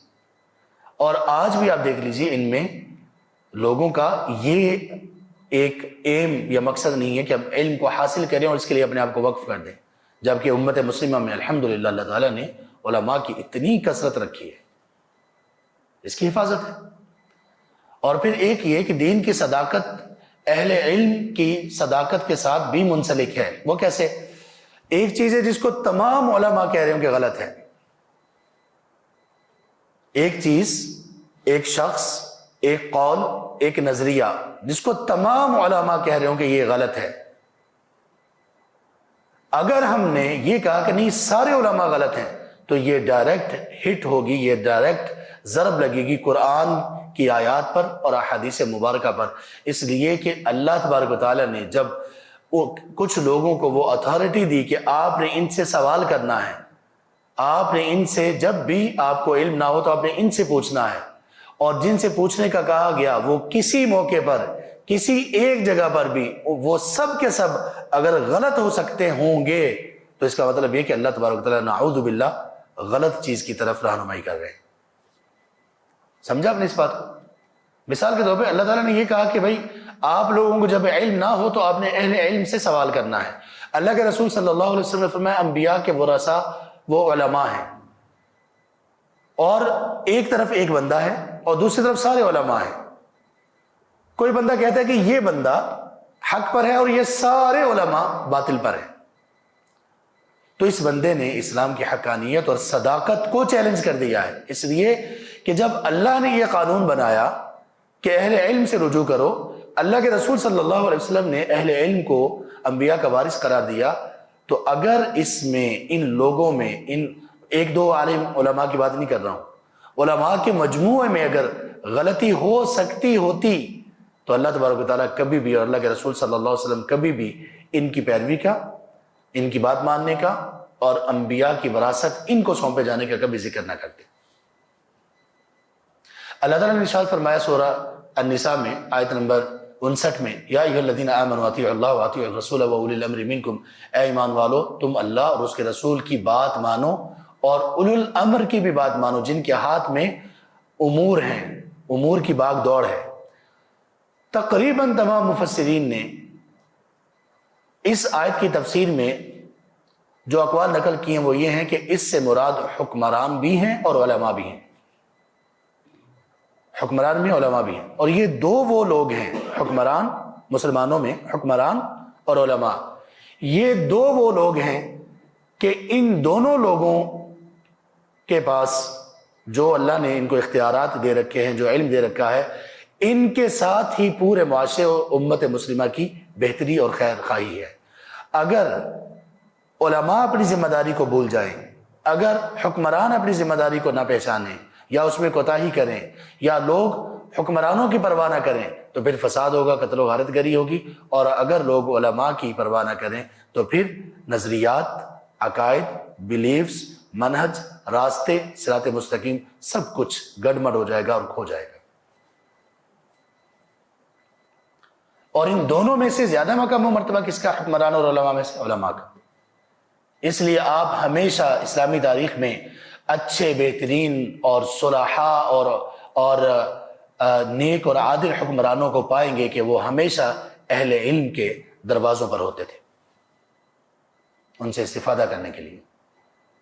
اور آج بھی آپ دیکھ لیجئے، ان میں لوگوں کا یہ ایک ایم یا مقصد نہیں ہے کہ ہم علم کو حاصل کریں اور اس کے لیے اپنے آپ کو وقف کر دیں، جبکہ امت مسلمہ میں الحمدللہ اللہ تعالیٰ نے علماء کی اتنی کثرت رکھی ہے، اس کی حفاظت ہے۔ اور پھر ایک یہ کہ دین کی صداقت اہل علم کی صداقت کے ساتھ بھی منسلک ہے۔ وہ کیسے؟ ایک چیز ہے جس کو تمام علماء کہہ رہے ہوں کہ غلط ہے، ایک چیز، ایک شخص، ایک قول، ایک نظریہ جس کو تمام علماء کہہ رہے ہوں کہ یہ غلط ہے۔ اگر ہم نے یہ کہا کہ نہیں سارے علماء غلط ہیں تو یہ ڈائریکٹ ہٹ ہوگی، یہ ڈائریکٹ ضرب لگے گی قرآن کی آیات پر اور احادیث مبارکہ پر، اس لیے کہ اللہ تبارک و تعالیٰ نے جب کچھ لوگوں کو وہ اتھارٹی دی کہ آپ نے ان سے سوال کرنا ہے، آپ نے ان سے، جب بھی آپ کو علم نہ ہو تو آپ نے ان سے پوچھنا ہے، اور جن سے پوچھنے کا کہا گیا وہ کسی موقع پر، کسی ایک جگہ پر بھی وہ سب کے سب اگر غلط ہو سکتے ہوں گے تو اس کا مطلب یہ کہ اللہ تبارک و تعالیٰ نعوذ باللہ غلط چیز کی طرف رہنمائی کر رہے ہیں۔ سمجھا آپ نے اس بات کو؟ مثال کے طور پہ اللہ تعالیٰ نے یہ کہا کہ بھائی آپ لوگوں کو جب علم نہ ہو تو آپ نے اہل علم سے سوال کرنا ہے۔ اللہ کے رسول صلی اللہ علیہ وسلم نے فرمایا انبیاء کے ورثہ وہ علماء ہیں، اور ایک طرف ایک بندہ ہے اور دوسری طرف سارے علماء ہیں۔ کوئی بندہ کہتا ہے کہ یہ بندہ حق پر ہے اور یہ سارے علماء باطل پر ہیں، تو اس بندے نے اسلام کی حقانیت اور صداقت کو چیلنج کر دیا ہے، اس لیے کہ جب اللہ نے یہ قانون بنایا کہ اہل علم سے رجوع کرو، اللہ کے رسول صلی اللہ علیہ وسلم نے اہل علم کو انبیاء کا وارث قرار دیا، تو اگر اس میں ان لوگوں میں، ان ایک دو عالم علماء کی بات نہیں کر رہا ہوں، علماء کے مجموعے میں اگر غلطی ہو سکتی ہوتی تو اللہ تبارک و تعالیٰ کبھی بھی اور اللہ کے رسول صلی اللہ علیہ وسلم کبھی بھی ان کی پیروی کا، ان کی بات ماننے کا اور انبیاء کی وراثت ان کو سونپے جانے کا کبھی ذکر نہ کرتے۔ اللہ تعالیٰ نے ارشاد فرمایا سورہ النساء میں آیت نمبر 59 میں، یا ایھا الذین آمنوا اطیعوا اللہ واطیعوا الرسول واولی الامر منکم، اے ایمان والو تم اللہ اور اس کے رسول کی بات مانو اور اولو الامر کی بھی بات مانو، جن کے ہاتھ میں امور ہیں، امور کی باغ دوڑ ہے۔ تقریباً تمام مفسرین نے اس آیت کی تفسیر میں جو اقوال نقل کیے ہیں وہ یہ ہیں کہ اس سے مراد حکمران بھی ہیں اور علماء بھی ہیں، حکمران بھی علماء بھی ہیں، اور یہ دو وہ لوگ ہیں، حکمران مسلمانوں میں حکمران اور علماء، یہ دو وہ لوگ ہیں کہ ان دونوں لوگوں کے پاس جو اللہ نے ان کو اختیارات دے رکھے ہیں، جو علم دے رکھا ہے، ان کے ساتھ ہی پورے معاشرے اور امت مسلمہ کی بہتری اور خیر خواہی ہے۔ اگر علماء اپنی ذمہ داری کو بھول جائیں، اگر حکمران اپنی ذمہ داری کو نہ پہچانیں، یا اس میں کوتاہی کریں یا لوگ حکمرانوں کی پرواہ نہ کریں تو پھر فساد ہوگا، قتل و غارت گری ہوگی، اور اگر لوگ علماء کی پرواہ نہ کریں تو پھر نظریات، عقائد، بیلیفز، منہج، راستے، صراط مستقیم سب کچھ گڑمڑ ہو جائے گا اور کھو جائے گا۔ اور ان دونوں میں سے زیادہ مقام و مرتبہ کس کا؟ حکمران اور علماء میں سے علماء کا۔ اس لیے آپ ہمیشہ اسلامی تاریخ میں اچھے، بہترین اور صلحاء اور نیک اور عادل حکمرانوں کو پائیں گے کہ وہ ہمیشہ اہل علم کے دروازوں پر ہوتے تھے، ان سے استفادہ کرنے کے لیے،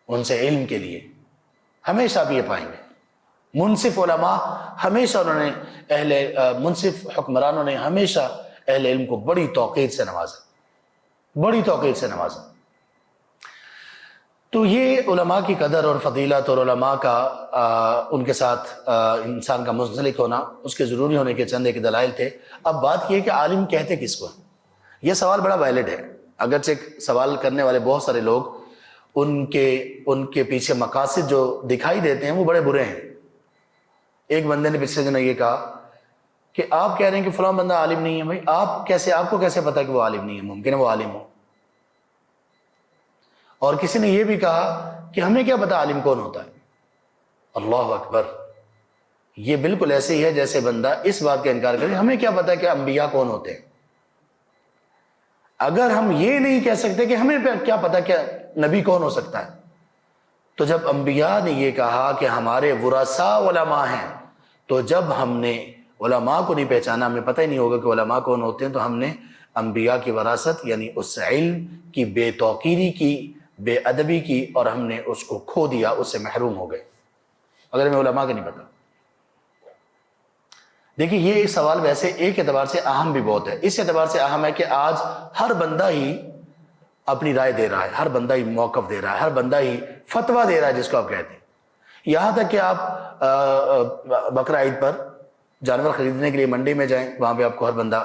ان سے علم کے لیے، ہمیشہ بھی یہ پائیں گے۔ منصف علماء ہمیشہ منصف حکمرانوں نے ہمیشہ اہل علم کو بڑی توقیر سے نوازا، بڑی توقیر سے نوازا۔ تو یہ علماء کی قدر اور فضیلت اور علماء کا ان کے ساتھ انسان کا منسلک ہونا، اس کے ضروری ہونے کے چند ایک دلائل تھے۔ اب بات یہ ہے کہ عالم کہتے کس کو؟ یہ سوال بڑا ویلڈ ہے، اگرچہ سوال کرنے والے بہت سارے لوگ ان کے پیچھے مقاصد جو دکھائی دیتے ہیں وہ بڑے برے ہیں۔ ایک بندے نے پچھلے دنوں یہ کہا کہ آپ کہہ رہے ہیں کہ فلاں بندہ عالم نہیں ہے، بھائی آپ کو کیسے پتا کہ وہ عالم نہیں ہے؟ ممکن ہے وہ عالم ہو۔ اور کسی نے یہ بھی کہا کہ ہمیں کیا پتا عالم کون ہوتا ہے؟ اللہ اکبر! یہ بالکل ایسے ہی ہے جیسے بندہ اس بات کا انکار کرے ہمیں کیا پتا کہ انبیاء کون ہوتے ہیں۔ اگر ہم یہ نہیں کہہ سکتے کہ ہمیں کیا پتا کہ نبی کون ہو سکتا ہے، تو جب انبیاء نے یہ کہا کہ ہمارے ورثاء علماء ہیں، تو جب ہم نے علماء کو نہیں پہچانا، ہمیں پتہ ہی نہیں ہوگا کہ علماء کون ہوتے ہیں، تو ہم نے انبیاء کی وراثت یعنی اس علم کی بے توقیری کی، بے ادبی کی، اور ہم نے اس کو کھو دیا، اس سے محروم ہو گئے اگر ہمیں علماء کا نہیں پتا۔ دیکھیے یہ سوال ویسے ایک اعتبار سے اہم بھی بہت ہے، اس اعتبار سے اہم ہے کہ آج ہر بندہ ہی اپنی رائے دے رہا ہے، ہر بندہ ہی موقف دے رہا ہے، ہر بندہ ہی فتویٰ دے رہا ہے، جس کو آپ کہتے ہیں۔ یہاں تک کہ آپ بقرہ عید پر جانور خریدنے کے لیے منڈی میں جائیں، وہاں پہ آپ کو ہر بندہ،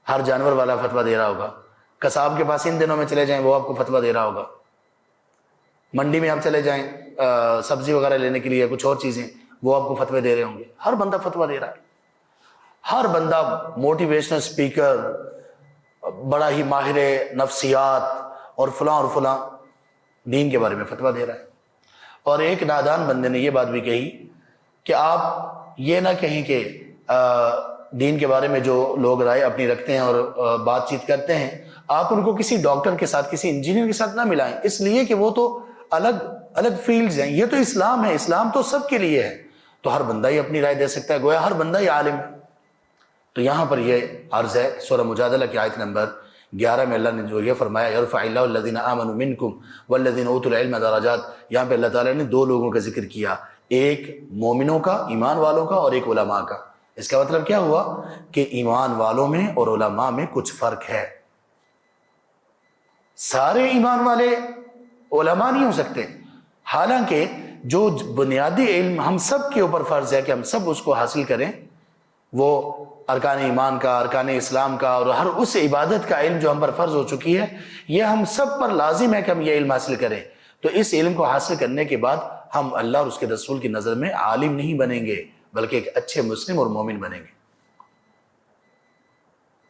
ہر جانور والا فتویٰ دے رہا ہوگا۔ قصاب کے پاس ان دنوں میں چلے جائیں، وہ آپ کو فتویٰ دے رہا ہوگا۔ منڈی میں آپ چلے جائیں سبزی وغیرہ لینے کے لیے، کچھ اور چیزیں، وہ آپ کو فتوے دے رہے ہوں گے۔ ہر بندہ فتویٰ دے رہا ہے، ہر بندہ موٹیویشنل اسپیکر، بڑا ہی ماہر نفسیات اور فلاں دین کے بارے میں فتویٰ دے رہا ہے۔ اور ایک نادان بندے نے یہ بات بھی کہی کہ آپ یہ نہ کہیں کہ دین کے بارے میں جو لوگ رائے اپنی رکھتے ہیں اور بات چیت کرتے ہیں، آپ ان کو کسی ڈاکٹر کے ساتھ، کسی انجینئر کے ساتھ نہ ملائیں، اس لیے کہ وہ تو الگ فیلڈز ہیں، یہ تو اسلام ہے، اسلام تو سب کے لیے ہے، تو ہر بندہ ہی اپنی رائے دے سکتا ہے، گویا ہر بندہ ہی عالم ہے۔ تو یہاں پر یہ عرض ہے، سورہ مجادلہ کی آیت نمبر 11 میں اللہ نے جو یہ فرمایا، یرفع اللہ الذین آمنوا منکم والذین اوتوا العلم درجات، یہاں پہ اللہ تعالیٰ نے دو لوگوں کا ذکر کیا، ایک مومنوں کا، ایمان والوں کا، اور ایک علماء کا۔ اس کا مطلب کیا ہوا کہ ایمان والوں میں اور علماء میں کچھ فرق ہے۔ سارے ایمان والے علماء نہیں ہو سکتے، حالانکہ جو بنیادی علم ہم سب کے اوپر فرض ہے کہ ہم سب اس کو حاصل کریں، وہ ارکان ایمان کا، ارکان اسلام کا، اور ہر اس عبادت کا علم جو ہم پر فرض ہو چکی ہے، یہ ہم سب پر لازم ہے کہ ہم یہ علم حاصل کریں۔ تو اس علم کو حاصل کرنے کے بعد ہم اللہ اور اس کے رسول کی نظر میں عالم نہیں بنیں گے، بلکہ ایک اچھے مسلم اور مومن بنیں گے۔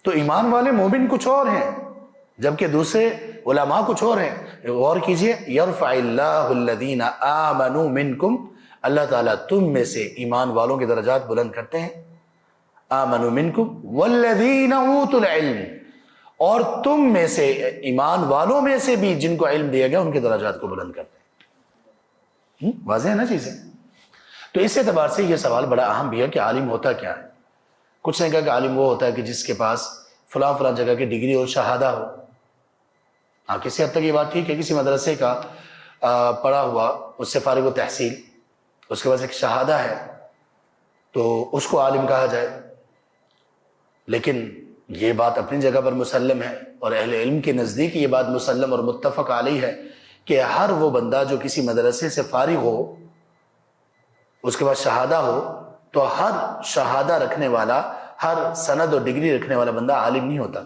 تو ایمان والے مومن کچھ اور ہیں، جبکہ دوسرے علماء کچھ اور ہیں۔ غور کیجئے، یرفع اللہ الذین آمنوا منکم، اللہ تعالیٰ تم میں سے ایمان والوں کے درجات بلند کرتے ہیں، آمنوا منکم والذین اوتوا العلم، اور تم میں سے ایمان والوں میں سے بھی جن کو علم دیا گیا ان کے درجات کو بلند کرتے ہیں۔ واضح ہے نا چیزیں؟ تو اس اعتبار سے یہ سوال بڑا اہم بھی ہے کہ عالم ہوتا کیا ہے۔ کچھ نے کہا کہ عالم وہ ہوتا ہے کہ جس کے پاس فلاں جگہ کی ڈگری اور شہادہ ہو۔ ہاں، کسی حد تک یہ بات ٹھیک ہے، کسی مدرسے کا پڑھا ہوا، اس سے فارغ و تحصیل، اس کے پاس ایک شہادہ ہے، تو اس کو عالم کہا جائے۔ لیکن یہ بات اپنی جگہ پر مسلم ہے، اور اہل علم کے نزدیک یہ بات مسلم اور متفق علیہ ہے کہ ہر وہ بندہ جو کسی مدرسے سے فارغ ہو، اس کے پاس شہادہ ہو، تو ہر شہادہ رکھنے والا، ہر سند اور ڈگری رکھنے والا بندہ عالم نہیں ہوتا۔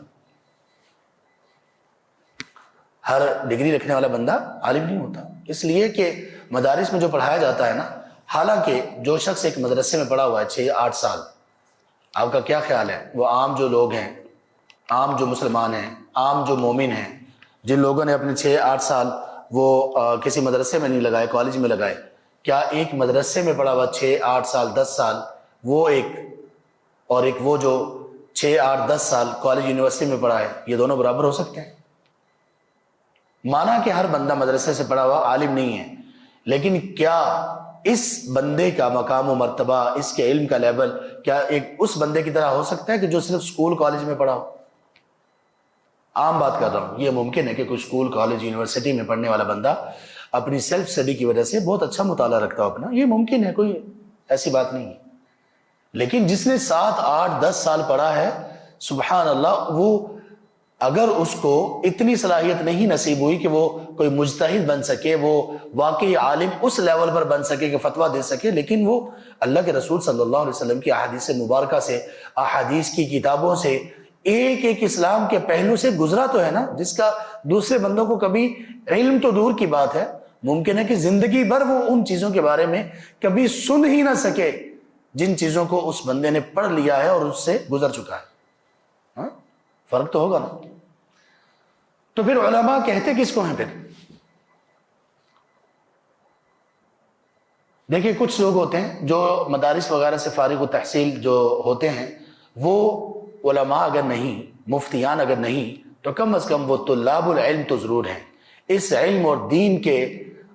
ہر ڈگری رکھنے والا بندہ عالم نہیں ہوتا، اس لیے کہ مدارس میں جو پڑھایا جاتا ہے نا، حالانکہ جو شخص ایک مدرسے میں پڑھا ہوا ہے 6-8 سال، آپ کا کیا خیال ہے وہ عام جو لوگ ہیں، عام جو مسلمان ہیں، عام جو مومن ہیں، جن لوگوں نے اپنے 6-8 سال وہ کسی مدرسے میں نہیں لگائے، کالج میں لگائے، کیا ایک مدرسے میں پڑھا ہوا 6-8 سال 10 سال وہ ایک، اور ایک وہ جو 6-8-10 سال کالج یونیورسٹی میں پڑھا ہے، یہ دونوں برابر ہو سکتے ہیں؟ مانا کہ ہر بندہ مدرسے سے پڑھا ہوا عالم نہیں ہے، لیکن کیا اس بندے کا مقام و مرتبہ، اس کے علم کا لیول کیا ایک اس بندے کی طرح ہو سکتا ہے کہ جو صرف سکول کالج میں پڑھا ہو؟ عام بات کر رہا ہوں، یہ ممکن ہے کہ کوئی سکول کالج یونیورسٹی میں پڑھنے والا بندہ اپنی سیلف اسٹڈی کی وجہ سے بہت اچھا مطالعہ رکھتا ہو اپنا، یہ ممکن ہے، کوئی ایسی بات نہیں ہے، لیکن جس نے 7-8-10 سال پڑھا ہے، سبحان اللہ، وہ اگر اس کو اتنی صلاحیت نہیں نصیب ہوئی کہ وہ کوئی مجتہد بن سکے، وہ واقعی عالم اس لیول پر بن سکے کہ فتویٰ دے سکے، لیکن وہ اللہ کے رسول صلی اللہ علیہ وسلم کی احادیث مبارکہ سے، احادیث کی کتابوں سے، ایک ایک اسلام کے پہلو سے گزرا تو ہے نا، جس کا دوسرے بندوں کو کبھی علم تو دور کی بات ہے، ممکن ہے کہ زندگی بھر وہ ان چیزوں کے بارے میں کبھی سن ہی نہ سکے جن چیزوں کو اس بندے نے پڑھ لیا ہے اور اس سے گزر چکا ہے۔ ہاں، فرق تو ہوگا نا۔ تو پھر علماء کہتے کس کو ہیں پھر؟ دیکھیں کچھ لوگ ہوتے ہیں جو مدارس وغیرہ سے فارغ التحصیل جو ہوتے ہیں، وہ علماء اگر نہیں، مفتیان اگر نہیں، تو کم از کم وہ طلاب العلم تو ضرور ہیں، اس علم اور دین کے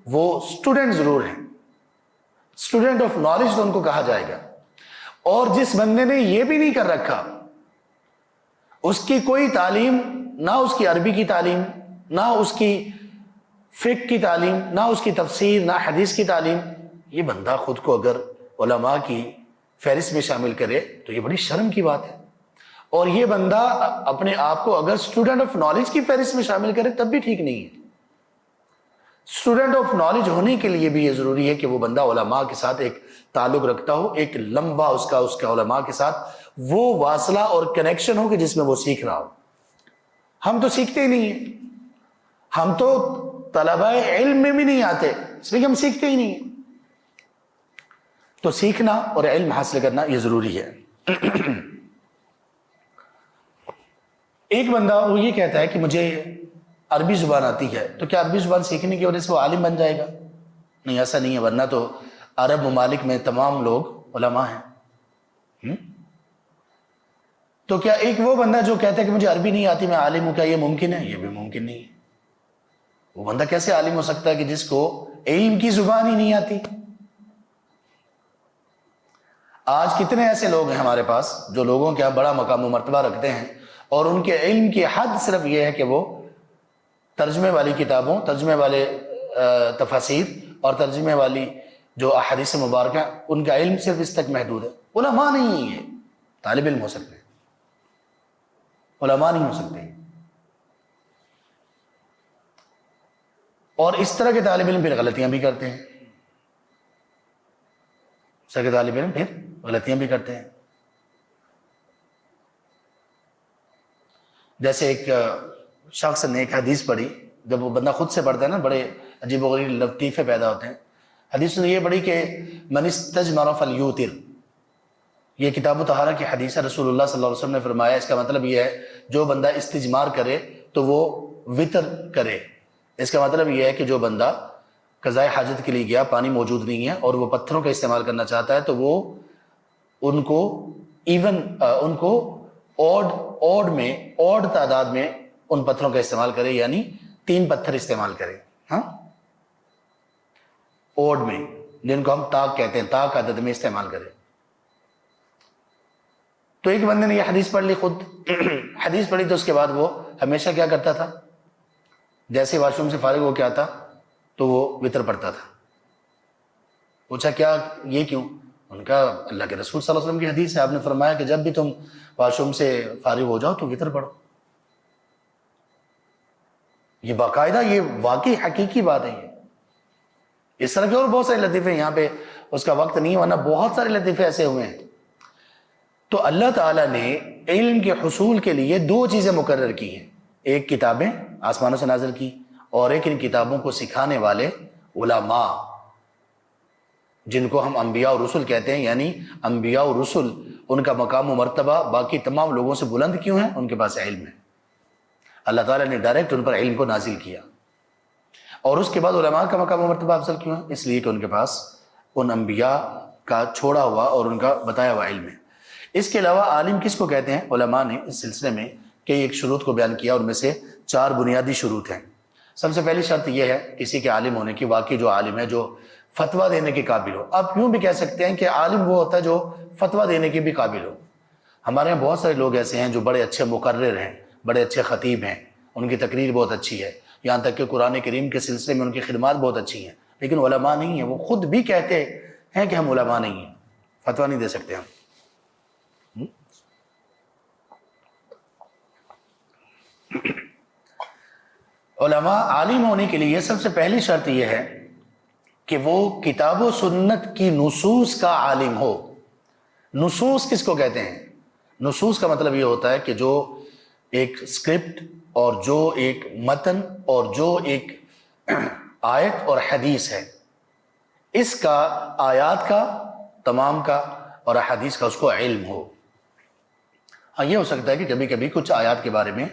وہ اسٹوڈنٹ ضرور ہیں، اسٹوڈنٹ آف نالج تو ان کو کہا جائے گا۔ اور جس بندے نے یہ بھی نہیں کر رکھا، اس کی کوئی تعلیم، نہ اس کی عربی کی تعلیم، نہ اس کی فقہ کی تعلیم، نہ اس کی تفسیر، نہ حدیث کی تعلیم، یہ بندہ خود کو اگر علماء کی فہرست میں شامل کرے تو یہ بڑی شرم کی بات ہے، اور یہ بندہ اپنے آپ کو اگر اسٹوڈنٹ آف نالج کی فہرست میں شامل کرے تب بھی ٹھیک نہیں ہے۔ اسٹوڈنٹ آف نالج ہونے کے لیے بھی یہ ضروری ہے کہ وہ بندہ علماء کے ساتھ ایک تعلق رکھتا ہو، ایک لمبا اس کا علماء کے ساتھ وہ واصلہ اور کنیکشن ہو کہ جس میں وہ سیکھ رہا ہو۔ ہم تو سیکھتے ہی نہیں ہیں، ہم تو طلبہ علم میں بھی نہیں آتے، اس لیے ہم سیکھتے ہی نہیں ہیں۔ تو سیکھنا اور علم حاصل کرنا یہ ضروری ہے۔ ایک بندہ وہ یہ کہتا ہے کہ مجھے عربی زبان آتی ہے، تو کیا عربی زبان سیکھنے کی وجہ سے وہ عالم بن جائے گا؟ نہیں، ایسا نہیں ہے، ورنہ تو عرب ممالک میں تمام لوگ علماء ہیں۔ تو کیا ایک وہ بندہ جو کہتا ہے کہ مجھے عربی نہیں آتی میں عالم ہوں، کیا یہ ممکن ہے؟ یہ بھی ممکن نہیں ہے۔ وہ بندہ کیسے عالم ہو سکتا ہے کہ جس کو علم کی زبان ہی نہیں آتی؟ آج کتنے ایسے لوگ ہیں ہمارے پاس جو لوگوں کے بڑا مقام و مرتبہ رکھتے ہیں، اور ان کے علم کی حد صرف یہ ہے کہ وہ ترجمے والی کتابوں، ترجمے والے تفاسیر اور ترجمے والی جو احادیث مبارکہ، ان کا علم صرف اس تک محدود ہے۔ علماء نہیں ہے، طالب علم ہو سکتے ہیں، علماء نہیں ہو سکتے۔ اور اس طرح کے طالب علم پھر غلطیاں بھی کرتے ہیں، اس طرح کے طالب علم پھر غلطیاں بھی کرتے ہیں۔ جیسے ایک شخص نے ایک حدیث پڑھی، جب وہ بندہ خود سے پڑھتا ہے نا، بڑے عجیب و غریب لطیفے پیدا ہوتے ہیں۔ حدیث نے یہ پڑھی کہ من استجمر فلیوتر، یہ کتاب طہارہ کی حدیث ہے، رسول اللہ صلی اللہ علیہ وسلم نے فرمایا، اس کا مطلب یہ ہے جو بندہ استجمار کرے تو وہ وطر کرے۔ اس کا مطلب یہ ہے کہ جو بندہ قضائے حاجت کے لیے گیا، پانی موجود نہیں ہے اور وہ پتھروں کا استعمال کرنا چاہتا ہے، تو وہ ان کو اوڈ تعداد میں ان پتھروں کا استعمال کرے، یعنی 3 پتھر استعمال کرے، ہاں، اوڈ میں، جن کو ہم تاک کہتے ہیں، تاک عدد میں استعمال کرے۔ تو ایک بندے نے یہ حدیث پڑھ لی، خود حدیث پڑھی، تو اس کے بعد وہ ہمیشہ کیا کرتا تھا، جیسے واش روم سے فارغ ہو کے آتا تو وہ وطر پڑھتا تھا۔ پوچھا کیا، یہ کیوں؟ ان کا اللہ کے رسول صلی اللہ علیہ وسلم کی حدیث ہے، آپ نے فرمایا کہ جب بھی تم واش روم سے فارغ ہو جاؤ تو وطر پڑھو۔ یہ باقاعدہ، یہ واقعی حقیقی بات ہے۔ یہ اس طرح کے اور بہت سارے لطیفے، یہاں پہ اس کا وقت نہیں، ورنہ بہت سارے لطیفے ایسے ہوئے ہیں۔ تو اللہ تعالیٰ نے علم کے حصول کے لیے 2 چیزیں مقرر کی ہیں، ایک کتابیں آسمانوں سے نازل کی، اور ایک ان کتابوں کو سکھانے والے علماء۔ جن کو ہم انبیاء اور رسل کہتے ہیں، یعنی انبیاء اور رسل ان کا مقام و مرتبہ باقی تمام لوگوں سے بلند کیوں ہیں؟ ان کے پاس علم ہے، اللہ تعالیٰ نے ڈائریکٹ ان پر علم کو نازل کیا۔ اور اس کے بعد علماء کا مقام و مرتبہ افضل کیوں ہے؟ اس لیے کہ ان کے پاس ان انبیاء کا چھوڑا ہوا اور ان کا بتایا ہوا علم ہے۔ اس کے علاوہ عالم کس کو کہتے ہیں؟ علماء نے اس سلسلے میں کئی ایک شروط کو بیان کیا، ان میں سے 4 بنیادی شروط ہیں۔ سب سے پہلی شرط یہ ہے کسی کے عالم ہونے کی، واقعی جو عالم ہے جو فتویٰ دینے کے قابل ہو۔ آپ یوں بھی کہہ سکتے ہیں کہ عالم وہ ہوتا ہے جو فتویٰ دینے کے بھی قابل ہو۔ ہمارے یہاں بہت سارے لوگ ایسے ہیں جو بڑے اچھے مقرر ہیں، بڑے اچھے خطیب ہیں، ان کی تقریر بہت اچھی ہے، یہاں تک کہ قرآن کریم کے سلسلے میں ان کی خدمات بہت اچھی ہیں، لیکن علماء نہیں ہیں۔ وہ خود بھی کہتے ہیں کہ ہم علماء نہیں ہیں، فتویٰ نہیں دے سکتے ہم۔ علماء عالم ہونے کے لیے سب سے پہلی شرط یہ ہے کہ وہ کتاب و سنت کی نصوص کا عالم ہو۔ نصوص کس کو کہتے ہیں؟ نصوص کا مطلب یہ ہوتا ہے کہ جو ایک اسکرپٹ اور جو ایک متن اور جو ایک آیت اور حدیث ہے، اس کا آیات کا تمام کا اور حدیث کا اس کو علم ہو۔ ہاں یہ ہو سکتا ہے کہ کبھی کبھی کچھ آیات کے بارے میں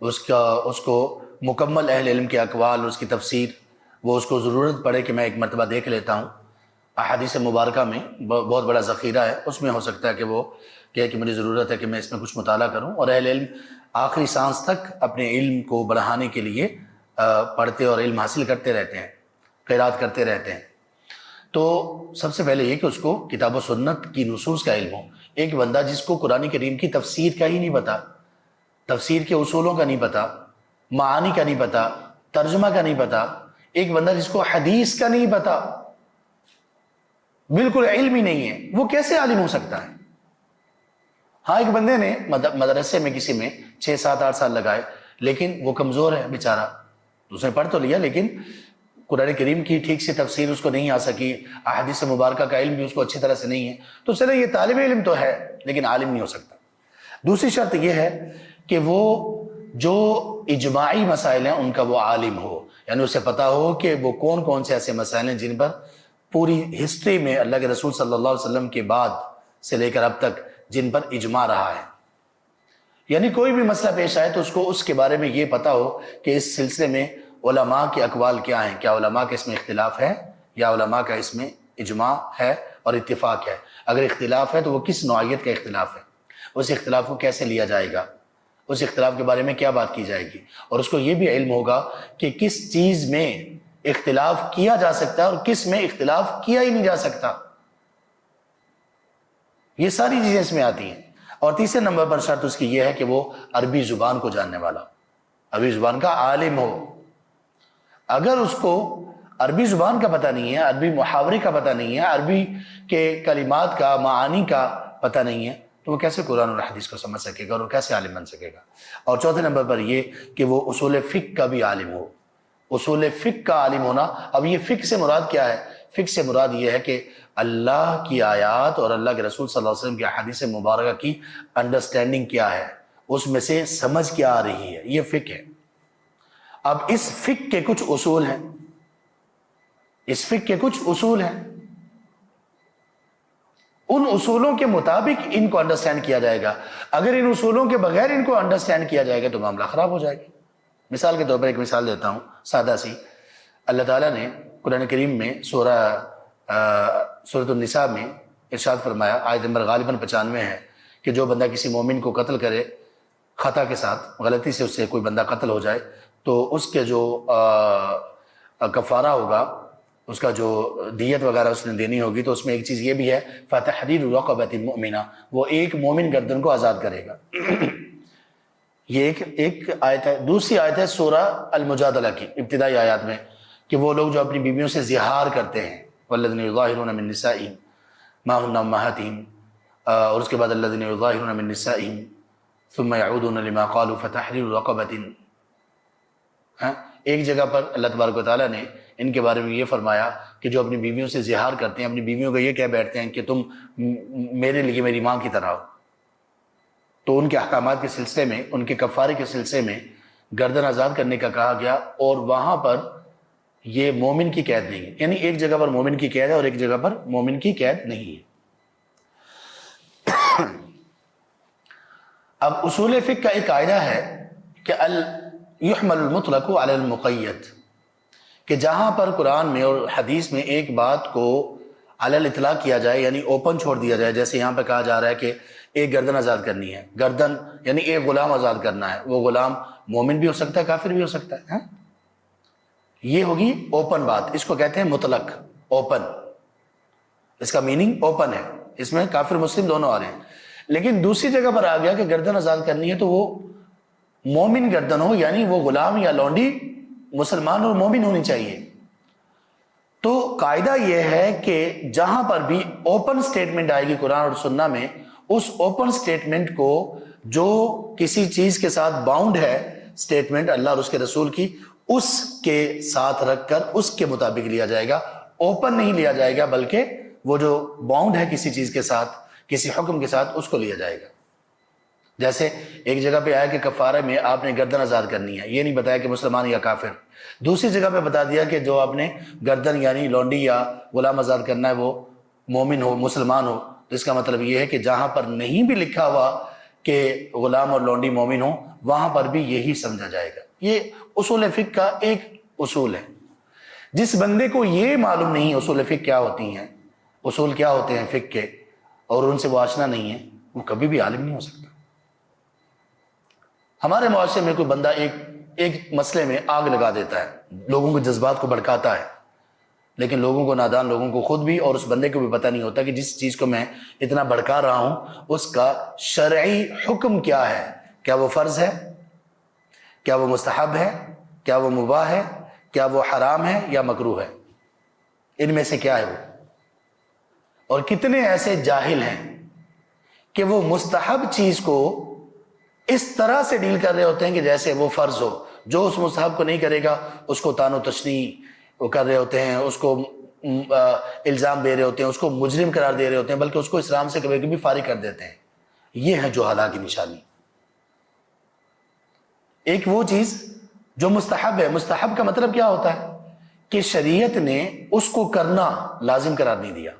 اس کو مکمل اہل علم کے اقوال، اس کی تفسیر، وہ اس کو ضرورت پڑے کہ میں ایک مرتبہ دیکھ لیتا ہوں۔ احادیث مبارکہ میں بہت بڑا ذخیرہ ہے، اس میں ہو سکتا ہے کہ وہ کہے کہ مجھے ضرورت ہے کہ میں اس میں کچھ مطالعہ کروں، اور اہل علم آخری سانس تک اپنے علم کو بڑھانے کے لیے پڑھتے اور علم حاصل کرتے رہتے ہیں، قرات کرتے رہتے ہیں۔ تو سب سے پہلے یہ کہ اس کو کتاب و سنت کی نصوص کا علم ہو۔ ایک بندہ جس کو قرآن کریم کی تفسیر کا ہی نہیں پتا، تفسیر کے اصولوں کا نہیں پتا، معانی کا نہیں پتا، ترجمہ کا نہیں پتا، ایک بندہ جس کو حدیث کا نہیں پتا، بالکل علم ہی نہیں ہے، وہ کیسے عالم ہو سکتا ہے؟ ہاں ایک بندے نے مدرسے میں کسی میں 6 7 8 سال لگائے، لیکن وہ کمزور ہے بیچارہ، اس نے پڑھ تو لیا لیکن قرآن کریم کی ٹھیک سے تفسیر اس کو نہیں آ سکی، احادیث مبارکہ کا علم بھی اس کو اچھی طرح سے نہیں ہے، تو چلے یہ طالب علم تو ہے لیکن عالم نہیں ہو سکتا۔ دوسری شرط یہ ہے کہ وہ جو اجماعی مسائل ہیں ان کا وہ عالم ہو، یعنی اسے پتا ہو کہ وہ کون کون سے ایسے مسائل ہیں جن پر پوری ہسٹری میں اللہ کے رسول صلی اللہ علیہ وسلم کے بعد سے لے کر اب تک جن پر اجماع رہا ہے۔ یعنی کوئی بھی مسئلہ پیش آئے تو اس کو اس کے بارے میں یہ پتا ہو کہ اس سلسلے میں علماء کے اقوال کیا ہیں، کیا علماء کا اس میں اختلاف ہے یا علماء کا اس میں اجماع ہے اور اتفاق ہے۔ اگر اختلاف ہے تو وہ کس نوعیت کا اختلاف ہے، اس اختلاف کو کیسے لیا جائے گا، اس اختلاف کے بارے میں کیا بات کی جائے گی، اور اس کو یہ بھی علم ہوگا کہ کس چیز میں اختلاف کیا جا سکتا ہے اور کس میں اختلاف کیا ہی نہیں جا سکتا۔ یہ ساری چیزیں اس میں آتی ہیں۔ اور تیسرے نمبر پر شرط اس کی یہ ہے کہ وہ عربی زبان کو جاننے والا، عربی زبان کا عالم ہو۔ اگر اس کو عربی زبان کا پتہ نہیں ہے، عربی محاورے کا پتہ نہیں ہے، عربی کے کلمات کا، معانی کا پتہ نہیں ہے، تو وہ کیسے قرآن اور حدیث کو سمجھ سکے گا اور وہ کیسے عالم بن سکے گا۔ اور چوتھے نمبر پر یہ کہ وہ اصول فقہ کا بھی عالم ہو۔ اصول فقہ کا عالم ہونا، اب یہ فقہ سے مراد کیا ہے؟ فقہ سے مراد یہ ہے کہ اللہ کی آیات اور اللہ کے رسول صلی اللہ علیہ وسلم کی احادیث مبارکہ کی انڈرسٹینڈنگ کیا ہے، اس میں سے سمجھ کیا آ رہی ہے، یہ فقہ ہے۔ اب اس فقہ کے کچھ اصول ہیں، اس فقہ کے کچھ اصول ہیں، ان اصولوں کے مطابق ان کو انڈرسٹینڈ کیا جائے گا۔ اگر ان اصولوں کے بغیر ان کو انڈرسٹینڈ کیا جائے گا تو معاملہ خراب ہو جائے گا۔ مثال کے طور پر ایک مثال دیتا ہوں سادہ سی۔ اللہ تعالیٰ نے قرآن کریم میں سورۃ النساء میں ارشاد فرمایا، آیت نمبر غالباً 95 ہے، کہ جو بندہ کسی مومن کو قتل کرے خطا کے ساتھ، غلطی سے اس سے کوئی بندہ قتل ہو جائے، تو اس کے جو کفارہ ہوگا، اس کا جو دیت وغیرہ اس نے دینی ہوگی، تو اس میں ایک چیز یہ بھی ہے فَتَحْرِيرُ رَقَبَةٍ مُؤْمِنَةٍ، وہ ایک مومن گردن کو آزاد کرے گا۔ یہ ایک آیت ہے۔ دوسری آیت ہے سورہ المجادلہ کی ابتدائی آیات میں، کہ وہ لوگ جو اپنی بیویوں سے زہار کرتے ہیں، وَالَّذِينَ يُظَاهِرُونَ مِن نِّسَائِهِمْ مَا هُنَّ أُمَّهَاتِهِمْ، اور اس کے بعد الَّذِينَ يُظَاهِرُونَ مِن نِّسَائِهِمْ ثُمَّ يَعُودُونَ لِمَا قَالُوا فَتَحْرِيرُ رَقَبَةٍ۔ ایک جگہ پر اللہ تبارک و تعالیٰ نے ان کے بارے میں یہ فرمایا کہ جو اپنی بیویوں سے زہار کرتے ہیں، اپنی بیویوں کو یہ کہہ بیٹھتے ہیں کہ تم میرے لیے میری ماں کی طرح ہو، تو ان کے احکامات کے سلسلے میں، ان کے کفارے کے سلسلے میں گردن آزاد کرنے کا کہا گیا، اور وہاں پر یہ مومن کی قید نہیں ہے، یعنی ایک جگہ پر مومن کی قید ہے اور ایک جگہ پر مومن کی قید نہیں ہے۔ اب اصول فقہ کا ایک قاعدہ ہے کہ یحمل المطلق علی المقید، کہ جہاں پر قرآن میں اور حدیث میں ایک بات کو علی الاطلاق کیا جائے، یعنی اوپن چھوڑ دیا جائے، جیسے یہاں پہ کہا جا رہا ہے کہ ایک گردن آزاد کرنی ہے، گردن یعنی ایک غلام آزاد کرنا ہے، وہ غلام مومن بھی ہو سکتا ہے، کافر بھی ہو سکتا ہے، ہاں؟ یہ ہوگی اوپن بات، اس کو کہتے ہیں مطلق، اوپن، اس کا میننگ اوپن ہے، اس میں کافر مسلم دونوں آ رہے ہیں۔ لیکن دوسری جگہ پر آ گیا کہ گردن آزاد کرنی ہے تو وہ مومن گردن ہو، یعنی وہ غلام یا لونڈی مسلمان اور مومن ہونی چاہیے۔ تو قاعدہ یہ ہے کہ جہاں پر بھی اوپن سٹیٹمنٹ آئے گی قرآن اور سنہ میں، اس اوپن سٹیٹمنٹ کو جو کسی چیز کے ساتھ باؤنڈ ہے سٹیٹمنٹ اللہ اور اس کے رسول کی، اس کے ساتھ رکھ کر اس کے مطابق لیا جائے گا، اوپن نہیں لیا جائے گا، بلکہ وہ جو باؤنڈ ہے کسی چیز کے ساتھ، کسی حکم کے ساتھ، اس کو لیا جائے گا۔ جیسے ایک جگہ پہ آیا کہ کفارہ میں آپ نے گردن آزاد کرنی ہے، یہ نہیں بتایا کہ مسلمان یا کافر۔ دوسری جگہ پہ بتا دیا کہ جو آپ نے گردن یعنی لونڈی یا غلام آزاد کرنا ہے وہ مومن ہو، مسلمان ہو۔ تو اس کا مطلب یہ ہے کہ جہاں پر نہیں بھی لکھا ہوا کہ غلام اور لونڈی مومن ہو، وہاں پر بھی یہی سمجھا جائے گا۔ یہ اصول فقہ کا ایک اصول ہے۔ جس بندے کو یہ معلوم نہیں اصول فقہ کیا ہوتی ہیں، اصول کیا ہوتے ہیں فقہ کے، اور ان سے وہ آشنا نہیں ہے، وہ کبھی بھی عالم نہیں ہو سکتا۔ ہمارے معاشرے میں کوئی بندہ ایک مسئلے میں آگ لگا دیتا ہے، لوگوں کے جذبات کو بھڑکاتا ہے، لیکن لوگوں کو، نادان لوگوں کو، خود بھی اور اس بندے کو بھی پتہ نہیں ہوتا کہ جس چیز کو میں اتنا بھڑکا رہا ہوں اس کا شرعی حکم کیا ہے، کیا وہ فرض ہے، کیا وہ مستحب ہے، کیا وہ مباح ہے، کیا وہ حرام ہے یا مکروہ ہے، ان میں سے کیا ہے وہ۔ اور کتنے ایسے جاہل ہیں کہ وہ مستحب چیز کو اس طرح سے ڈیل کر رہے ہوتے ہیں کہ جیسے وہ فرض ہو، جو اس مستحب کو نہیں کرے گا اس کو طعن و تشنیع وہ کر رہے ہوتے ہیں، اس کو الزام دے رہے ہوتے ہیں، اس کو مجرم قرار دے رہے ہوتے ہیں، بلکہ اس کو اسلام سے کبھی کبھی فارغ کر دیتے ہیں۔ یہ ہے جہالہ کی نشانی۔ ایک وہ چیز جو مستحب ہے، مستحب کا مطلب کیا ہوتا ہے کہ شریعت نے اس کو کرنا لازم قرار نہیں دیا،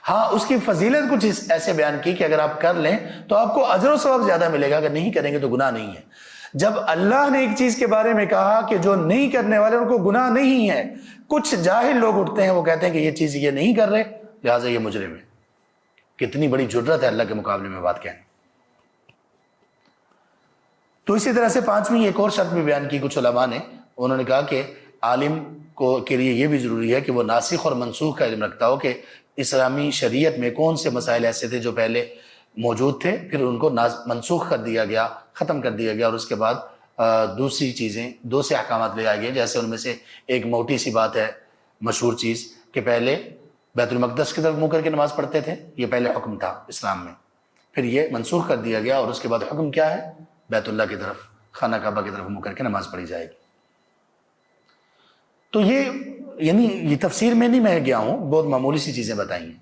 ہاں اس کی فضیلت کچھ ایسے بیان کی کہ اگر آپ کر لیں تو آپ کو اجر و ثواب زیادہ ملے گا، اگر نہیں کریں گے تو گناہ نہیں ہے۔ جب اللہ نے ایک چیز کے بارے میں کہا کہ جو نہیں کرنے والے ان کو گناہ نہیں ہے، کچھ جاہل لوگ اٹھتے ہیں، وہ کہتے ہیں کہ یہ چیز یہ نہیں کر رہے لہٰذا یہ مجرم ہے۔ کتنی بڑی جرات ہے اللہ کے مقابلے میں بات کہنے۔ تو اسی طرح سے پانچویں ایک اور شرط بھی بیان کی کچھ علماء نے، انہوں نے کہا کہ عالم کے لیے یہ بھی ضروری ہے کہ وہ ناسخ اور منسوخ کا علم رکھتا ہو، کہ اسلامی شریعت میں کون سے مسائل ایسے تھے جو پہلے موجود تھے، پھر ان کو منسوخ کر دیا گیا، ختم کر دیا گیا، اور اس کے بعد دوسری چیزیں، دوسرے احکامات لے آئے گئے۔ جیسے ان میں سے ایک موٹی سی بات ہے، مشہور چیز، کہ پہلے بیت المقدس کی طرف منہ کر کے نماز پڑھتے تھے، یہ پہلے حکم تھا اسلام میں، پھر یہ منسوخ کر دیا گیا، اور اس کے بعد حکم کیا ہے؟ بیت اللہ کی طرف، خانہ کعبہ کی طرف منہ کر کے نماز پڑھی جائے گی۔ تو یہ تفسیر میں نہیں میں گیا ہوں، بہت معمولی سی چیزیں بتائی ہیں۔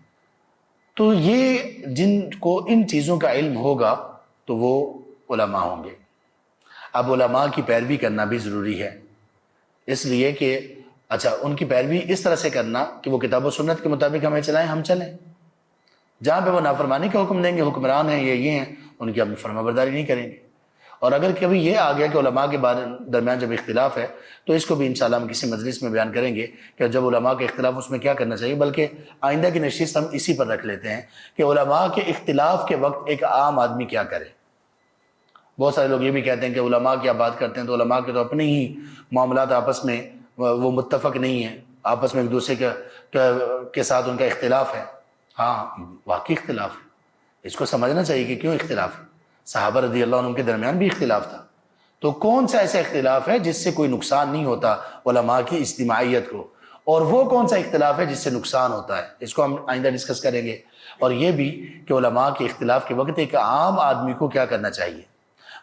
تو یہ جن کو ان چیزوں کا علم ہوگا تو وہ علماء ہوں گے۔ اب علماء کی پیروی کرنا بھی ضروری ہے، اس لیے کہ اچھا ان کی پیروی اس طرح سے کرنا کہ وہ کتاب و سنت کے مطابق ہمیں چلائیں، ہم چلیں۔ جہاں پہ وہ نافرمانی کا حکم دیں گے، حکمران ہیں یہ ہیں، ان کی ہم فرما برداری نہیں کریں گے۔ اور اگر کبھی یہ آ گیا کہ علماء کے درمیان جب اختلاف ہے تو اس کو بھی انشاءاللہ ہم کسی مجلس میں بیان کریں گے کہ جب علماء کے اختلاف اس میں کیا کرنا چاہیے، بلکہ آئندہ کی نشست ہم اسی پر رکھ لیتے ہیں کہ علماء کے اختلاف کے وقت ایک عام آدمی کیا کرے۔ بہت سارے لوگ یہ بھی کہتے ہیں کہ علماء کیا بات کرتے ہیں، تو علماء کے تو اپنے ہی معاملات آپس میں وہ متفق نہیں ہیں، آپس میں ایک دوسرے کے ساتھ ان کا اختلاف ہے۔ ہاں واقعی اختلاف ہے، اس کو سمجھنا چاہیے کہ کیوں اختلاف ہے۔ صحابہ رضی اللہ عنہ کے درمیان بھی اختلاف تھا، تو کون سا ایسا اختلاف ہے جس سے کوئی نقصان نہیں ہوتا علماء کی اجتماعیت کو، اور وہ کون سا اختلاف ہے جس سے نقصان ہوتا ہے، اس کو ہم آئندہ ڈسکس کریں گے۔ اور یہ بھی کہ علماء کے اختلاف کے وقت ایک عام آدمی کو کیا کرنا چاہیے،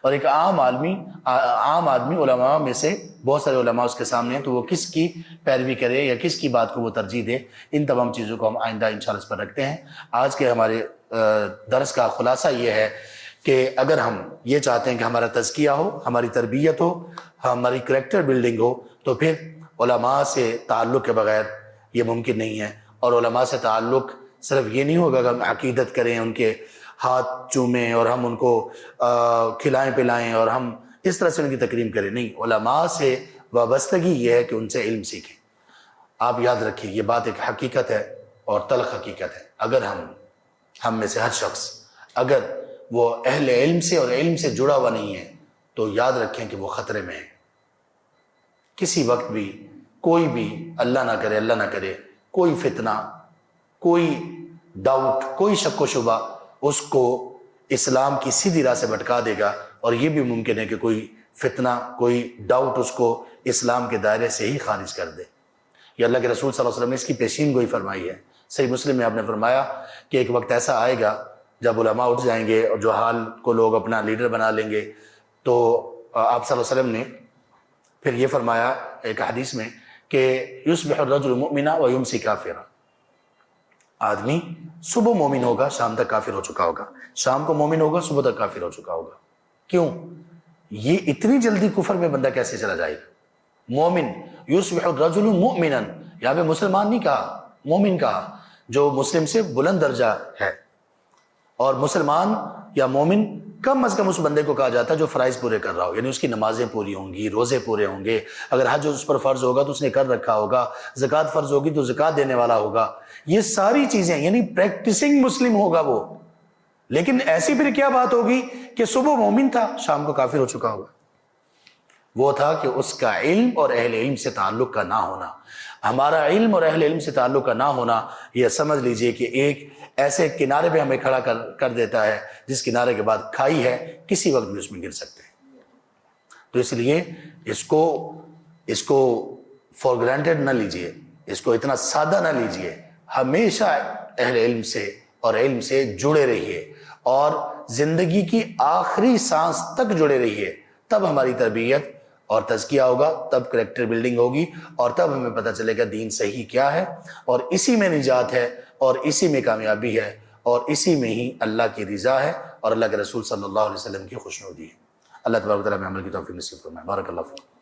اور ایک عام آدمی علماء میں سے بہت سارے علماء اس کے سامنے ہیں، تو وہ کس کی پیروی کرے یا کس کی بات کو وہ ترجیح دے، ان تمام چیزوں کو ہم آئندہ انشاءاللہ اس پر رکھتے ہیں۔ آج کے ہمارے درس کا خلاصہ یہ ہے کہ اگر ہم یہ چاہتے ہیں کہ ہمارا تزکیہ ہو، ہماری تربیت ہو، ہماری کریکٹر بلڈنگ ہو، تو پھر علماء سے تعلق کے بغیر یہ ممکن نہیں ہے. اور علماء سے تعلق صرف یہ نہیں ہوگا کہ ہم عقیدت کریں، ان کے ہاتھ چومیں اور ہم ان کو کھلائیں پلائیں اور ہم اس طرح سے ان کی تکریم کریں. نہیں، علماء سے وابستگی یہ ہے کہ ان سے علم سیکھیں. آپ یاد رکھیے یہ بات ایک حقیقت ہے اور تلخ حقیقت ہے. اگر ہم میں سے ہر شخص اگر وہ اہل علم سے اور علم سے جڑا ہوا نہیں ہے تو یاد رکھیں کہ وہ خطرے میں ہے. کسی وقت بھی کوئی بھی اللہ نہ کرے کوئی فتنہ، کوئی ڈاؤٹ، کوئی شک و شبہ اس کو اسلام کی سیدھی راہ سے بھٹکا دے گا. اور یہ بھی ممکن ہے کہ کوئی فتنہ، کوئی ڈاؤٹ اس کو اسلام کے دائرے سے ہی خارج کر دے. یہ اللہ کے رسول صلی اللہ علیہ وسلم نے اس کی پیشین گوئی فرمائی ہے. صحیح مسلم میں آپ نے فرمایا کہ ایک وقت ایسا آئے گا جب علماء اٹھ جائیں گے اور جو حال کو لوگ اپنا لیڈر بنا لیں گے. تو آپ صلی اللہ علیہ وسلم نے پھر یہ فرمایا ایک حدیث میں کہ یصبح الرجل مؤمنا ویمسی کافرا. آدمی صبح مومن ہوگا، شام تک کافر ہو چکا ہوگا، شام کو مومن ہوگا، صبح تک کافر ہو چکا ہوگا. کیوں؟ یہ اتنی جلدی کفر میں بندہ کیسے چلا جائے گا؟ مومن، یصبح الرجل مؤمنا، یہاں پہ مسلمان نہیں کہا، مومن کہا، جو مسلم سے بلند درجہ ہے. اور مسلمان یا مومن کم از کم اس بندے کو کہا جاتا ہے جو فرائض پورے کر رہا ہو، یعنی اس کی نمازیں پوری ہوں گی، روزے پورے ہوں گے، اگر حج اس پر فرض ہوگا تو اس نے کر رکھا ہوگا، زکوٰۃ فرض ہوگی تو زکوٰۃ دینے والا ہوگا. یہ ساری چیزیں یعنی پریکٹسنگ مسلم ہوگا وہ. لیکن ایسی پھر کیا بات ہوگی کہ صبح مومن تھا، شام کو کافر ہو چکا ہوگا؟ وہ تھا کہ اس کا علم اور اہل علم سے تعلق کا نہ ہونا. ہمارا علم اور اہل علم سے تعلق کا نہ ہونا، یہ سمجھ لیجئے کہ ایک ایسے کنارے پہ ہمیں کھڑا کر دیتا ہے جس کنارے کے بعد کھائی ہے، کسی وقت بھی اس میں گر سکتے ہیں. تو اس لیے اس کو فار گرانٹیڈ نہ لیجئے، اس کو اتنا سادہ نہ لیجئے. ہمیشہ اہل علم سے اور علم سے جڑے رہیے اور زندگی کی آخری سانس تک جڑے رہیے. تب ہماری تربیت اور تزکیہ ہوگا، تب کریکٹر بلڈنگ ہوگی، اور تب ہمیں پتہ چلے گا دین صحیح کیا ہے. اور اسی میں نجات ہے، اور اسی میں کامیابی ہے، اور اسی میں ہی اللہ کی رضا ہے اور اللہ کے رسول صلی اللہ علیہ وسلم کی خوشنودی ہے. اللہ تبارک و تعالیٰ ہمیں عمل کی توفیق نصیب فرمائے. بارک اللہ فیکم.